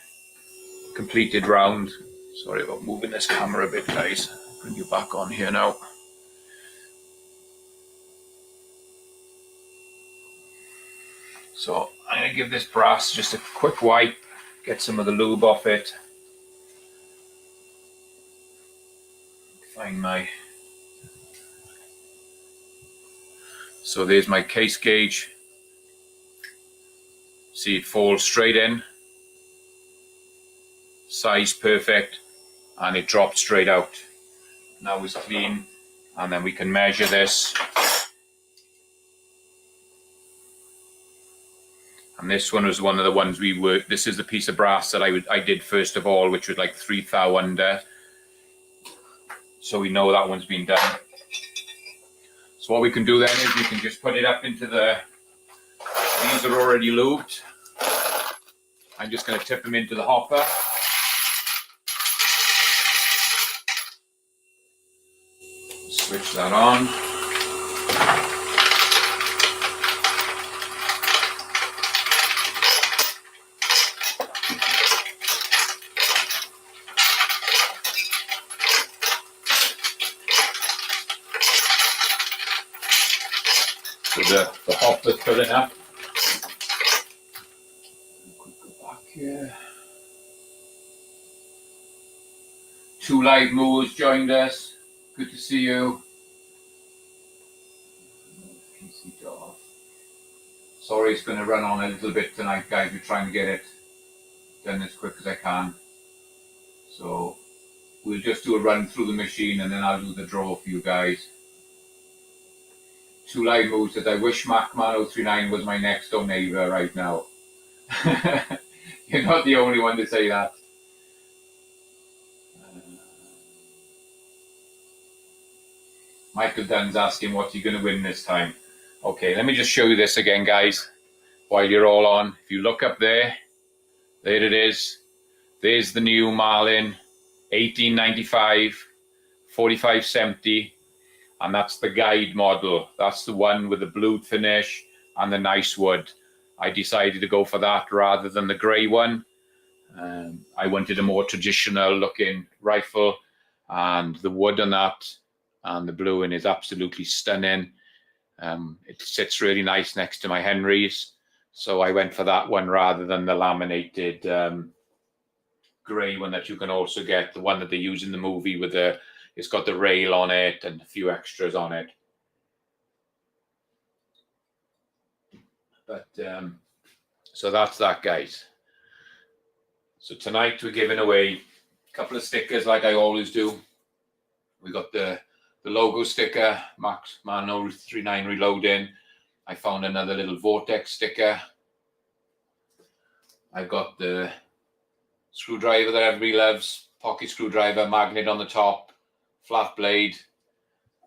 round. Sorry about moving this camera a bit, guys. Bring you back on here now. So I'm going to give this brass just a quick wipe, get some of the lube off it. Find my... So there's my case gauge. See, it falls straight in. Size perfect, and it dropped straight out. Now it's clean, and then we can measure this. And this one was one of the ones we worked. This is the piece of brass that I did first of all, which was like 3 thou under. So we know that one's been done. So what we can do then is we can just put it up into the, these are already lubed. I'm just going to tip them into the hopper. Switch that on. So the hopper's filling up. Go back here. 2 live movers joined us. Good to see you. PC off. Sorry, it's going to run on a little bit tonight, guys. We're trying to get it done as quick as I can. So we'll just do a run through the machine, and then I'll do the draw for you guys. 2 live moves that I wish MacMan039 was my next door neighbour right now. You're not the only one to say that. Michael Dunn's asking what's he going to win this time. Okay, let me just show you this again, guys, while you're all on. If you look up there, there it is. There's the new Marlin 1895 4570. And that's the guide model. That's the one with the blue finish and the nice wood. I decided to go for that rather than the grey one. I wanted a more traditional looking rifle, and the wood on that and the blue in is absolutely stunning. It sits really nice next to my Henry's. So I went for that one rather than the laminated grey one that you can also get, the one that they use in the movie with the it's got the rail on it and a few extras on it. But so that's that, guys. So tonight we're giving away a couple of stickers like I always do. We got the logo sticker, Max Man 039 Reloading. I found another little Vortex sticker. I got the screwdriver that everybody loves, pocket screwdriver, magnet on the top, flat blade.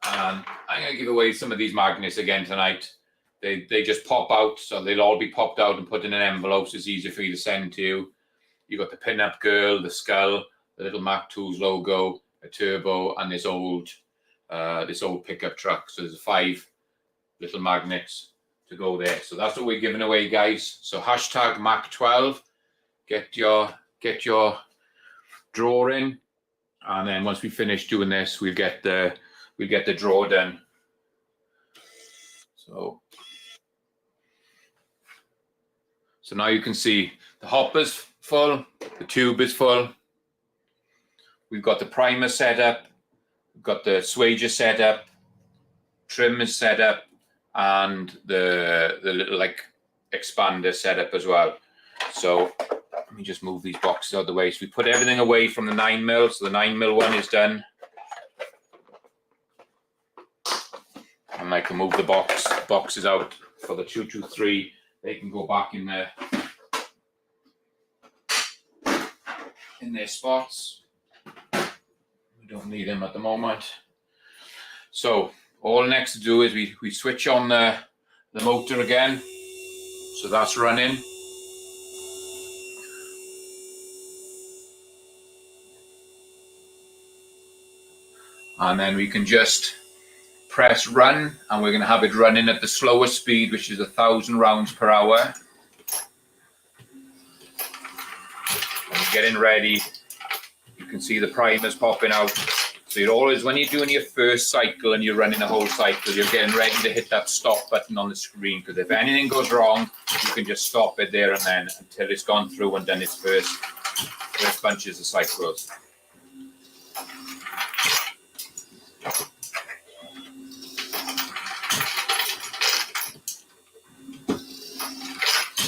And I'm going to give away some of these magnets again tonight. They just pop out, so they'll all be popped out and put in an envelope, so it's easier for you to send to you. You got the pin-up girl, the skull, the little Mac Tools logo, a turbo, and this old pickup truck. So there's 5 little magnets to go there. So that's what we're giving away, guys. So hashtag Mac12. Get your draw in, and then once we finish doing this, we'll get the draw done. So now you can see the hopper's full, the tube is full. We've got the primer set up, we've got the swager set up, trim is set up, and the little like expander set up as well. So let me just move these boxes out of the way. So we put everything away from the 9mm. So the 9mm one is done. And I can move the boxes out for the 223. They can go back in their spots. We don't need them at the moment. So all next to do is we switch on the motor again. So that's running. And then we can just press run, and we're going to have it running at the slowest speed, which is 1,000 rounds per hour. When you're getting ready, you can see the primers popping out. So you're always, when you're doing your first cycle and you're running a whole cycle, you're getting ready to hit that stop button on the screen, because if anything goes wrong, you can just stop it there and then until it's gone through and done its first bunches of cycles.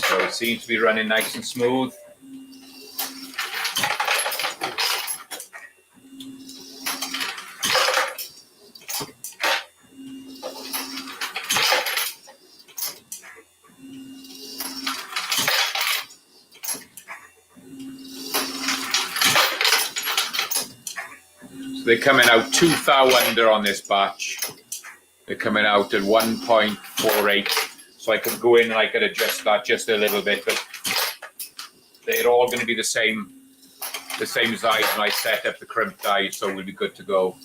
So it seems to be running nice and smooth. So they're coming out 2 thou under on this batch. They're coming out at 1.48. So I could go in and I could adjust that just a little bit, but they're all going to be the same size when I set up the crimp die, so we'll be good to go.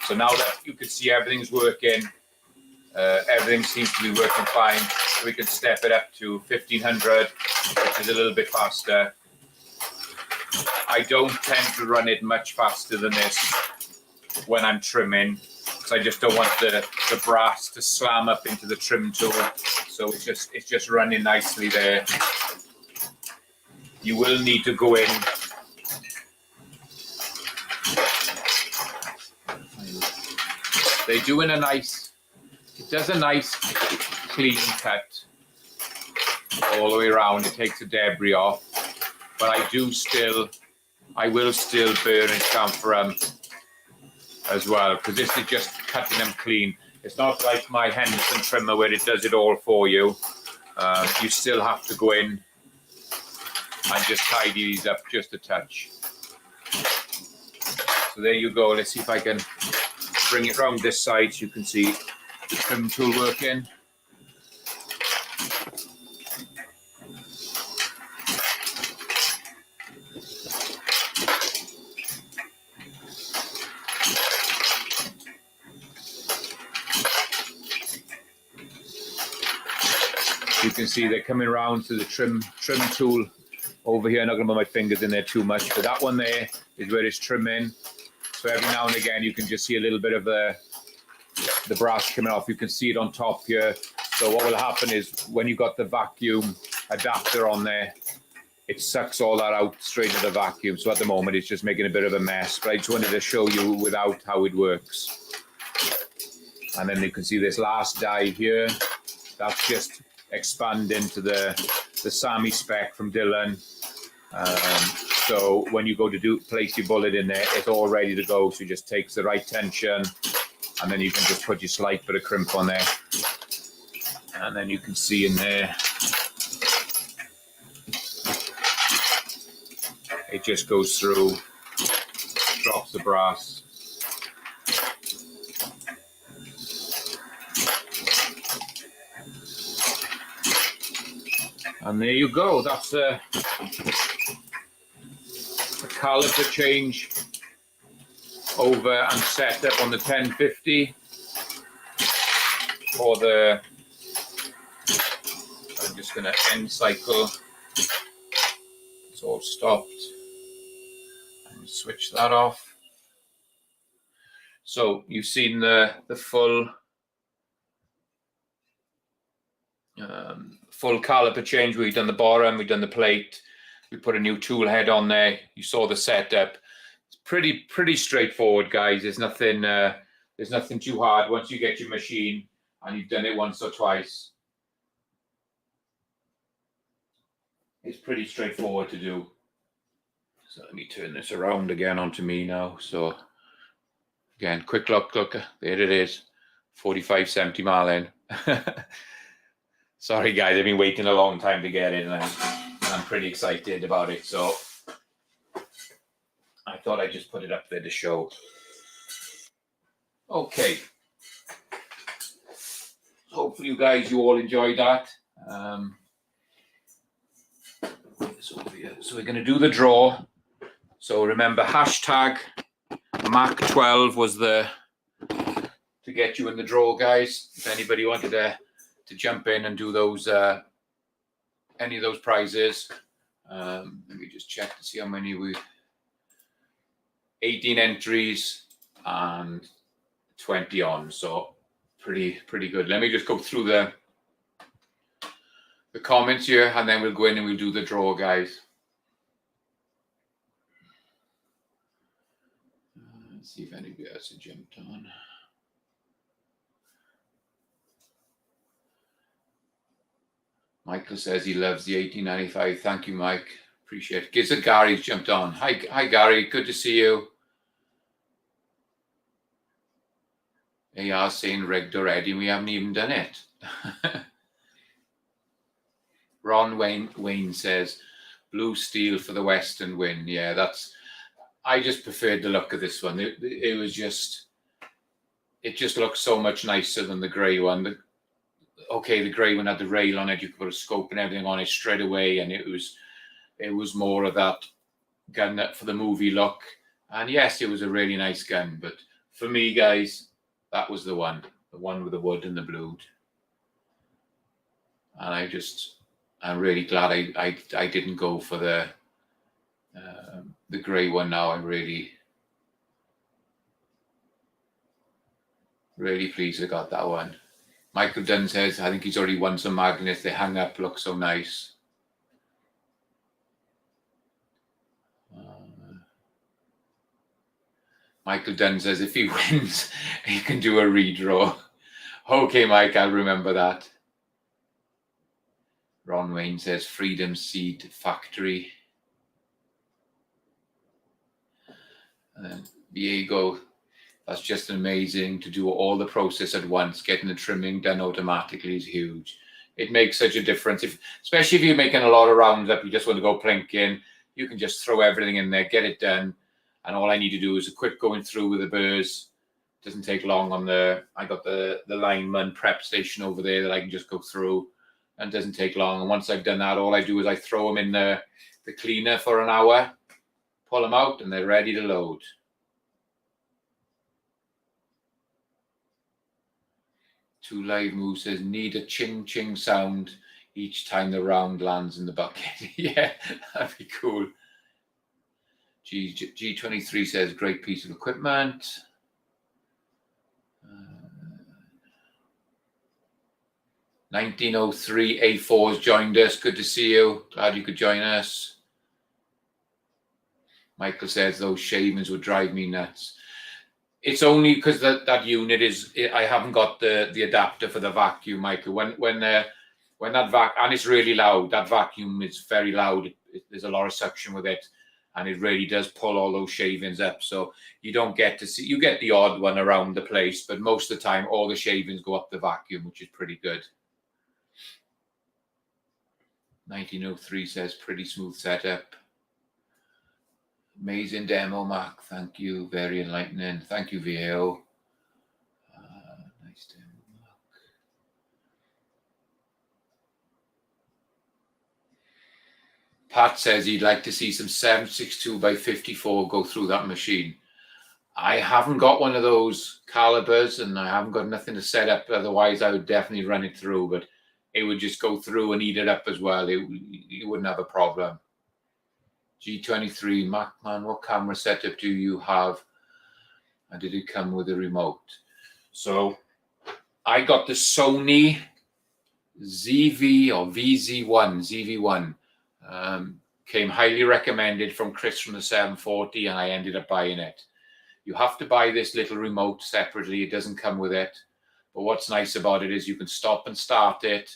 So now that you can see everything's working, everything seems to be working fine. So we can step it up to 1500, which is a little bit faster. I don't tend to run it much faster than this when I'm trimming, because I just don't want the brass to slam up into the trim tool. So it's just running nicely there. You will need to go in. They're doing it does a nice clean cut all the way around. It takes the debris off, but I will still burn and chamfer them as well, because this is just cutting them clean. It's not like my Henderson trimmer where it does it all for you. You still have to go in and just tidy these up just a touch. So there you go. Let's see if I can bring it around this side so you can see the trim tool working. You can see they're coming around to the trim tool over here. I'm not going to put my fingers in there too much, but that one there is where it's trimming. So every now and again you can just see a little bit of the brass coming off. You can see it on top here. So what will happen is when you've got the vacuum adapter on there, it sucks all that out straight into the vacuum. So at the moment, it's just making a bit of a mess. But I just wanted to show you without how it works. And then you can see this last die here. That's just expanding to the SAMI spec from Dillon. So when you go to place your bullet in there, it's all ready to go. So it just takes the right tension, and then you can just put your slight bit of crimp on there. And then you can see in there, it just goes through, drops the brass. And there you go. That's a caliper change over and set up on the 1050 for the, I'm just going to end cycle. It's all stopped and switch that off. So you've seen the full full caliper change. We've done the bottom, we've done the plate, we put a new tool head on there. You saw the setup. It's pretty straightforward, guys. There's nothing too hard once you get your machine and you've done it once or twice. It's pretty straightforward to do. So let me turn this around again onto me now. So again, quick look, there it is, 45-70 mile in. Sorry guys, I've been waiting a long time to get it, and I'm pretty excited about it. So I thought I'd just put it up there to show. Okay. Hopefully you guys, you all enjoyed that. So we're going to do the draw. So remember, hashtag Mac12 was to get you in the draw, guys. If anybody wanted to jump in and do those any of those prizes, let me just check to see how many 18 entries and 20 on, so pretty good. Let me just go through the comments here, and then we'll go in and we'll do the draw, guys. Let's see if anybody else has jumped on. Michael says he loves the 1895. Thank you, Mike. Appreciate it. Gizzard Gary's jumped on. Hi, Gary. Good to see you. AR saying rigged already. We haven't even done it. Ron Wayne says blue steel for the Western win. Yeah, I just preferred the look of this one. It was just, it just looked so much nicer than the grey one. Okay, the grey one had the rail on it. You could put a scope and everything on it straight away, and it was more of that gun that for the movie look. And yes, it was a really nice gun, but for me, guys, that was the one with the wood and the blued. And I'm really glad I didn't go for the grey one. Now I'm really pleased I got that one. Michael Dunn says, I think he's already won some magnets. They hang up, look so nice. Michael Dunn says, if he wins, he can do a redraw. Okay, Mike, I'll remember that. Ron Wayne says, Freedom Seed Factory. And then Diego, that's just amazing to do all the process at once. Getting the trimming done automatically is huge. It makes such a difference, especially if you're making a lot of rounds up, you just want to go plinking, you can just throw everything in there, get it done. And all I need to do is a quick going through with the burrs. Doesn't take long on I got the lineman prep station over there that I can just go through, and doesn't take long. And once I've done that, all I do is I throw them in the cleaner for an hour, pull them out, and they're ready to load. Two Live Move says, need a ching ching sound each time the round lands in the bucket. Yeah, that'd be cool. G23 says, great piece of equipment. 1903 A4's joined us. Good to see you. Glad you could join us. Michael says those shavings would drive me nuts. It's only because that unit is, I haven't got the adapter for the vacuum, Michael. When that and it's really loud. That vacuum is very loud. There's a lot of suction with it, and it really does pull all those shavings up. So you don't get to see. You get the odd one around the place, but most of the time, all the shavings go up the vacuum, which is pretty good. 1903 says pretty smooth setup. Amazing demo, Mark. Thank you. Very enlightening. Thank you, VAO. Nice demo, Mark. Pat says he'd like to see some 762 by 54 go through that machine. I haven't got one of those calibers, and I haven't got nothing to set up. Otherwise, I would definitely run it through, but it would just go through and eat it up as well. You wouldn't have a problem. G23, Macman, what camera setup do you have? And did it come with a remote? So I got the Sony ZV or VZ1, ZV1. Came highly recommended from Chris from the 740, and I ended up buying it. You have to buy this little remote separately. It doesn't come with it. But what's nice about it is you can stop and start it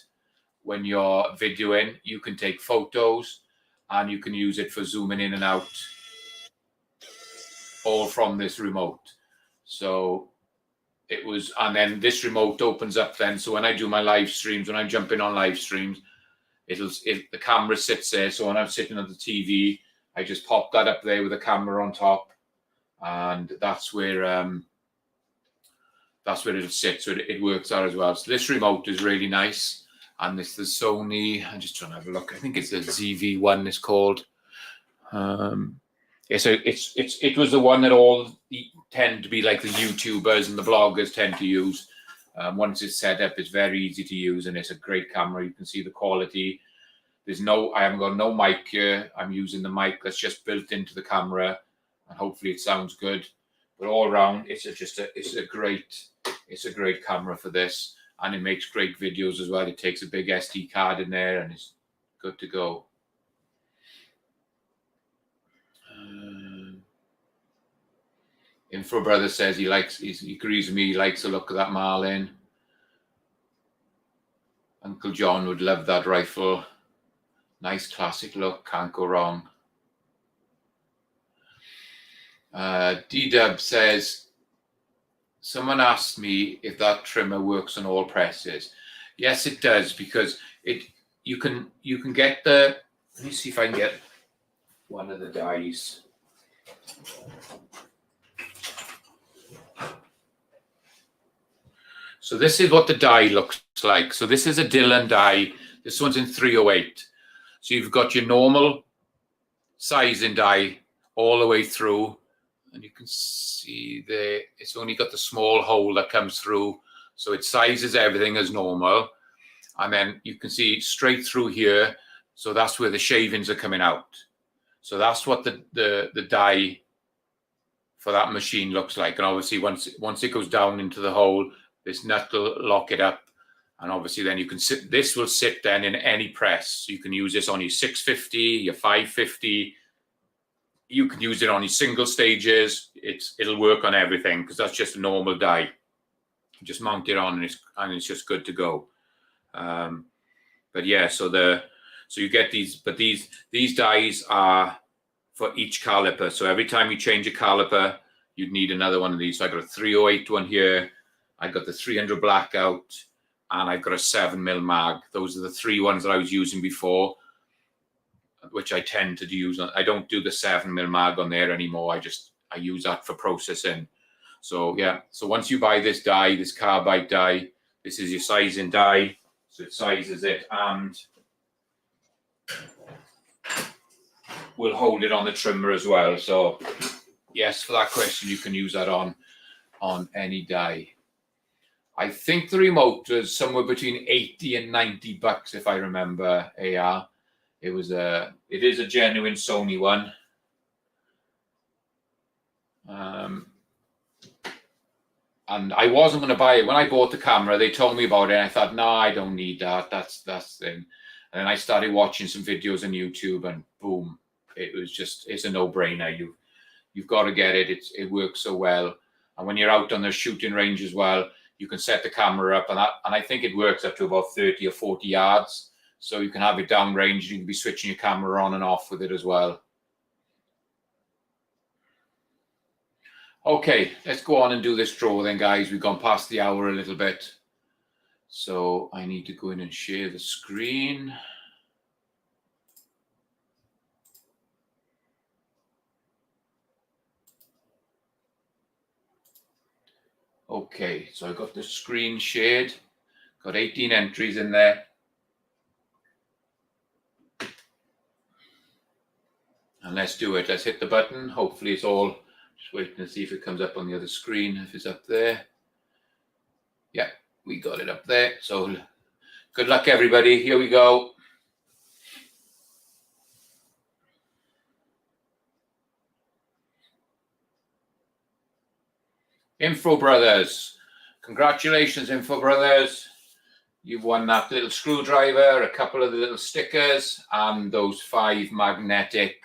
when you're videoing. You can take photos, and you can use it for zooming in and out, all from this remote. So it was, and then this remote opens up then. So when I do my live streams, when I'm jumping on live streams, the camera sits there. So when I'm sitting on the TV, I just pop that up there with the camera on top, and that's where it'll sit. So it works out as well. So this remote is really nice. And this is the Sony. I'm just trying to have a look. I think it's the ZV1. It's called. It was the one that all tend to be like the YouTubers and the bloggers tend to use. Once it's set up, it's very easy to use, and it's a great camera. You can see the quality. I haven't got no mic here. I'm using the mic that's just built into the camera, and hopefully it sounds good. But all around, it's a great camera for this. And it makes great videos as well. It takes a big SD card in there, and it's good to go. Info Brother says he agrees with me. He likes the look of that Marlin. Uncle John would love that rifle. Nice classic look. Can't go wrong. D-Dub says, someone asked me if that trimmer works on all presses. Yes, it does, because you can get the. Let me see if I can get one of the dies. So this is what the die looks like. So this is a Dillon die. This one's in 308. So you've got your normal sizing die all the way through. And you can see there, it's only got the small hole that comes through. So it sizes everything as normal. And then you can see straight through here. So that's where the shavings are coming out. So that's what the die for that machine looks like. And obviously once it goes down into the hole, this nut will lock it up. And obviously then you can sit, this will sit then in any press. So you can use this on your 650, your 550. You can use it on your single stages. It'll work on everything, because that's just a normal die. You just mount it on, and it's just good to go. But yeah, so you get these, but these dies are for each caliper. So every time you change a caliper, you'd need another one of these. So I got a 308 one here. I got the 300 blackout, and I've got a 7mm mag. Those are the three ones that I was using before, which I tend to use. I don't do the 7mm mag on there anymore. I use that for processing. So yeah, so once you buy this die, this carbide die, this is your sizing die. So it sizes it and will hold it on the trimmer as well. So yes, for that question, you can use that on any die. I think the remote was somewhere between 80 and 90 bucks, if I remember, AR. It is a genuine Sony one. And I wasn't going to buy it. When I bought the camera, they told me about it, and I thought, no, I don't need that. That's the thing. And then I started watching some videos on YouTube, and boom, it's a no-brainer. You've got to get it. It works so well. And when you're out on the shooting range as well, you can set the camera up, and I think it works up to about 30 or 40 yards. So you can have it downrange. You can be switching your camera on and off with it as well. Okay, let's go on and do this draw then, guys. We've gone past the hour a little bit. So I need to go in and share the screen. Okay, so I got the screen shared. Got 18 entries in there. And let's do it. Let's hit the button. Hopefully it's all, just waiting to see if it comes up on the other screen, if it's up there. Yeah, we got it up there. So good luck, everybody. Here we go. Info Brothers. Congratulations, Info Brothers. You've won that little screwdriver, a couple of the little stickers, and those five magnetic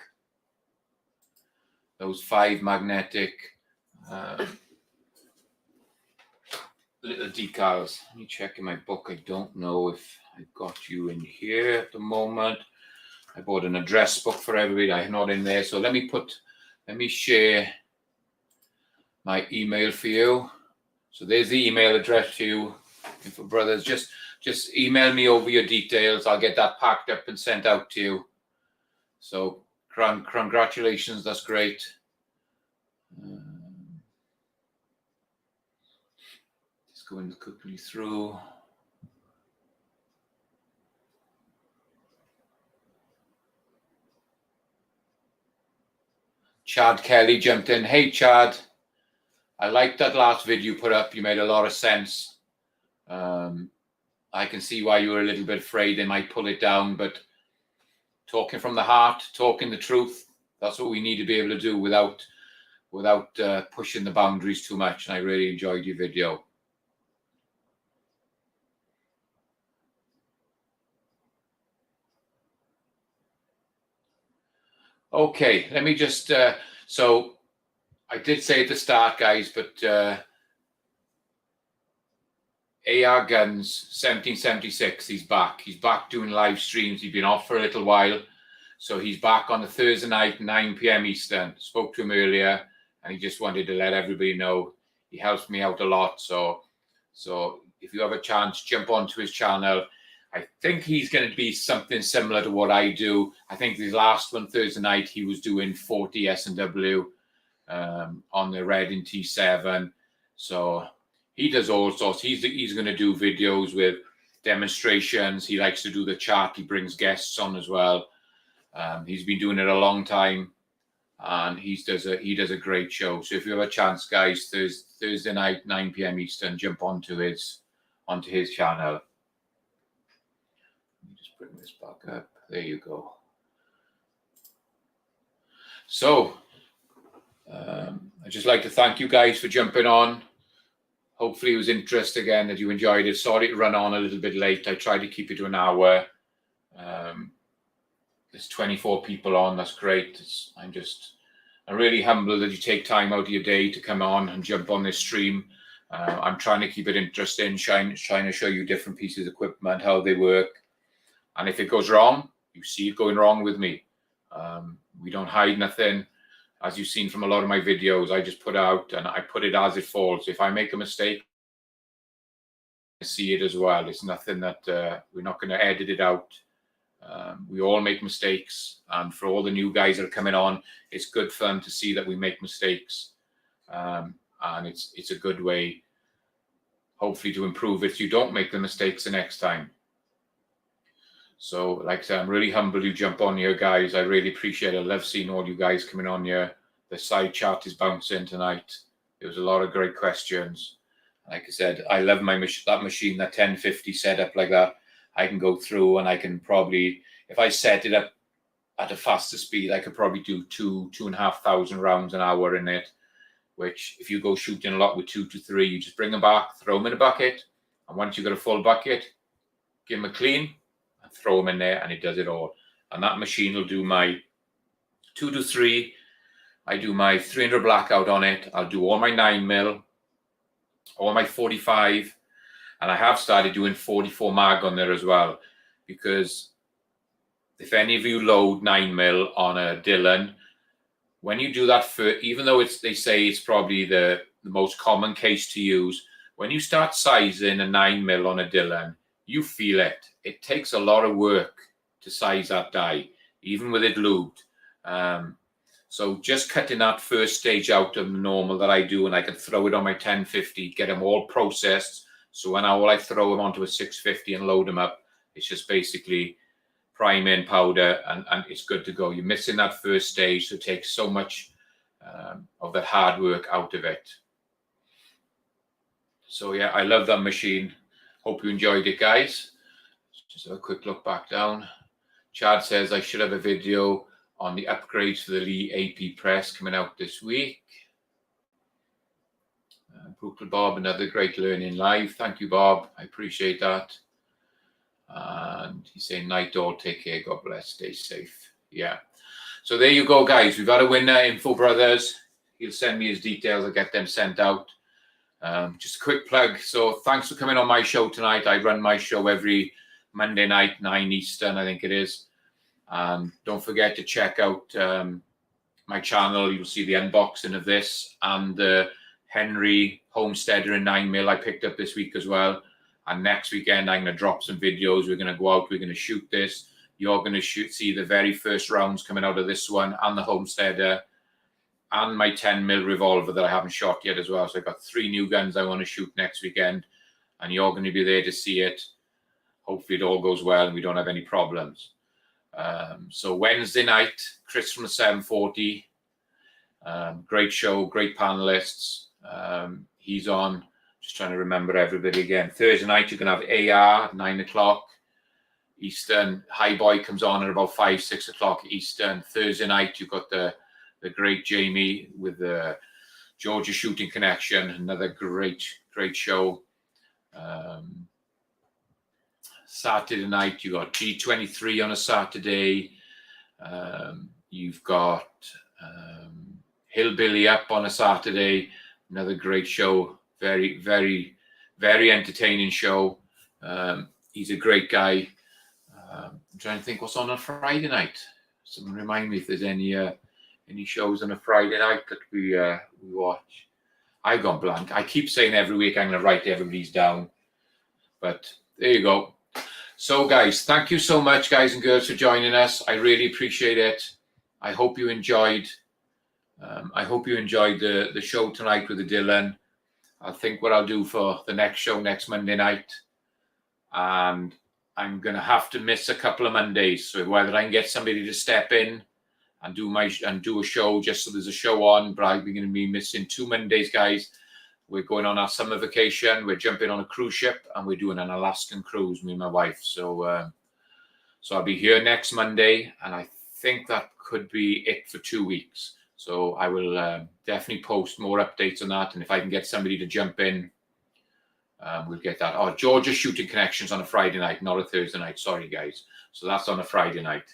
little decals. Let me check in my book. I don't know if I've got you in here at the moment. I bought an address book for everybody. I'm not in there. So let me share my email for you. So there's the email address to you, Info Brothers. Just email me over your details. I'll get that packed up and sent out to you. So congratulations. That's great. Just going quickly through. Chad Kelly jumped in. Hey, Chad. I liked that last video you put up. You made a lot of sense. I can see why you were a little bit afraid they might pull it down, but talking from the heart, talking the truth, that's what we need to be able to do without pushing the boundaries too much. And I really enjoyed your video. Okay, let me just, so I did say at the start, guys, but AR Guns 1776, he's back. He's back doing live streams. He's been off for a little while. So he's back on the Thursday night, 9 p.m. Eastern. Spoke to him earlier, and he just wanted to let everybody know he helps me out a lot. So if you have a chance, jump onto his channel. I think he's going to be something similar to what I do. I think the last one, Thursday night, he was doing 40 S&W on the Red in T7. So he does all sorts. He's going to do videos with demonstrations. He likes to do the chat. He brings guests on as well. He's been doing it a long time, and he does a great show. So if you have a chance, guys, Thursday night, 9 p.m. Eastern, jump onto his channel. Let me just bring this back up. There you go. So I'd just like to thank you guys for jumping on. Hopefully it was interesting again, that you enjoyed it. Sorry to run on a little bit late. I tried to keep it to an hour. There's 24 people on. That's great. I'm really humbled that you take time out of your day to come on and jump on this stream. I'm trying to keep it interesting, trying to show you different pieces of equipment, how they work. And if it goes wrong, you see it going wrong with me. We don't hide nothing. As you've seen from a lot of my videos, I just put out and I put it as it falls. If I make a mistake, I see it as well. It's nothing that we're not going to edit it out. We all make mistakes. And for all the new guys that are coming on, it's good fun to see that we make mistakes. And it's a good way, hopefully, to improve it so you don't make the mistakes the next time. So, like I said, I'm really humbled you jump on here, guys. I really appreciate it. I love seeing all you guys coming on here. The side chat is bouncing tonight. There was a lot of great questions. Like I said, I love that machine, that 1050 setup like that. I can go through and I can probably, if I set it up at a faster speed, I could probably do 2,500 rounds an hour in it, which if you go shooting a lot with 2 to 3, you just bring them back, throw them in a bucket. And once you've got a full bucket, give them a clean, throw them in there, and it does it all. And that machine will do my 2 to 3, I do my 300 blackout on it. I'll do all my 9mm, all my 45, and I have started doing 44 mag on there as well, because if any of you load 9mm on a Dillon, when you do that, even though they say it's probably the most common case to use, when you start sizing a 9mm on a Dillon, you feel it. It takes a lot of work to size that die, even with it lubed. So just cutting that first stage out of the normal that I do, and I can throw it on my 1050, get them all processed. So when I throw them onto a 650 and load them up, it's just basically prime in powder, and it's good to go. You're missing that first stage, so it takes so much of that hard work out of it. So yeah, I love that machine. Hope you enjoyed it, guys. Just have a quick look back down. Chad says I should have a video on the upgrades for the Lee AP press coming out this week. Brutal Bob, another great learning live. Thank you, Bob. I appreciate that. And he's saying, night all, take care, God bless, stay safe. Yeah. So there you go, guys. We've had a winner, Info Brothers. He'll send me his details. I'll get them sent out. Just a quick plug. So thanks for coming on my show tonight. I run my show every Monday night, 9 Eastern, I think it is. Don't forget to check out my channel. You'll see the unboxing of this and the Henry Homesteader in 9mm I picked up this week as well. And next weekend, I'm going to drop some videos. We're going to go out. We're going to shoot this. You're going to see the very first rounds coming out of this one, and the Homesteader, and my 10mm revolver that I haven't shot yet as well. So I've got 3 new guns I want to shoot next weekend, and you're going to be there to see it. Hopefully it all goes well and we don't have any problems. So Wednesday night, Chris from the 740. Great show, great panelists. He's on. Just trying to remember everybody again. Thursday night, you're going to have AR at 9 o'clock Eastern. High Boy comes on at about 5, 6 o'clock Eastern. Thursday night, you've got the great Jamie with the Georgia Shooting Connection. Another great show. Saturday night, you got G23 on a Saturday. You've got Hillbilly Up on a Saturday. Another great show. Very, very, very entertaining show. He's a great guy. I'm trying to think what's on Friday night. Someone remind me if there's any shows on a Friday night that we watch. I've gone blank. I keep saying every week I'm going to write everybody's down. But there you go. So, guys, thank you so much, guys and girls, for joining us. I really appreciate it. I hope you enjoyed. The show tonight with the Dillon. I think what I'll do for the next show next Monday night, and I'm going to have to miss a couple of Mondays. So whether I can get somebody to step in and do a show just so there's a show on, but I'm going to be missing 2 Mondays, guys. We're going on our summer vacation. We're jumping on a cruise ship and we're doing an Alaskan cruise, me and my wife. So I'll be here next Monday, and I think that could be it for 2 weeks. So I will definitely post more updates on that. And if I can get somebody to jump in, we'll get that. Oh, Georgia Shooting Connections on a Friday night, not a Thursday night. Sorry, guys. So that's on a Friday night.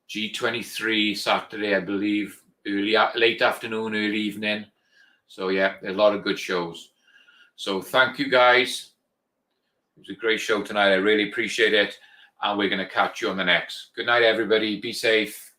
G23 Saturday, I believe, late afternoon, early evening. So, yeah, a lot of good shows. So thank you, guys. It was a great show tonight. I really appreciate it. And we're going to catch you on the next. Good night, everybody. Be safe.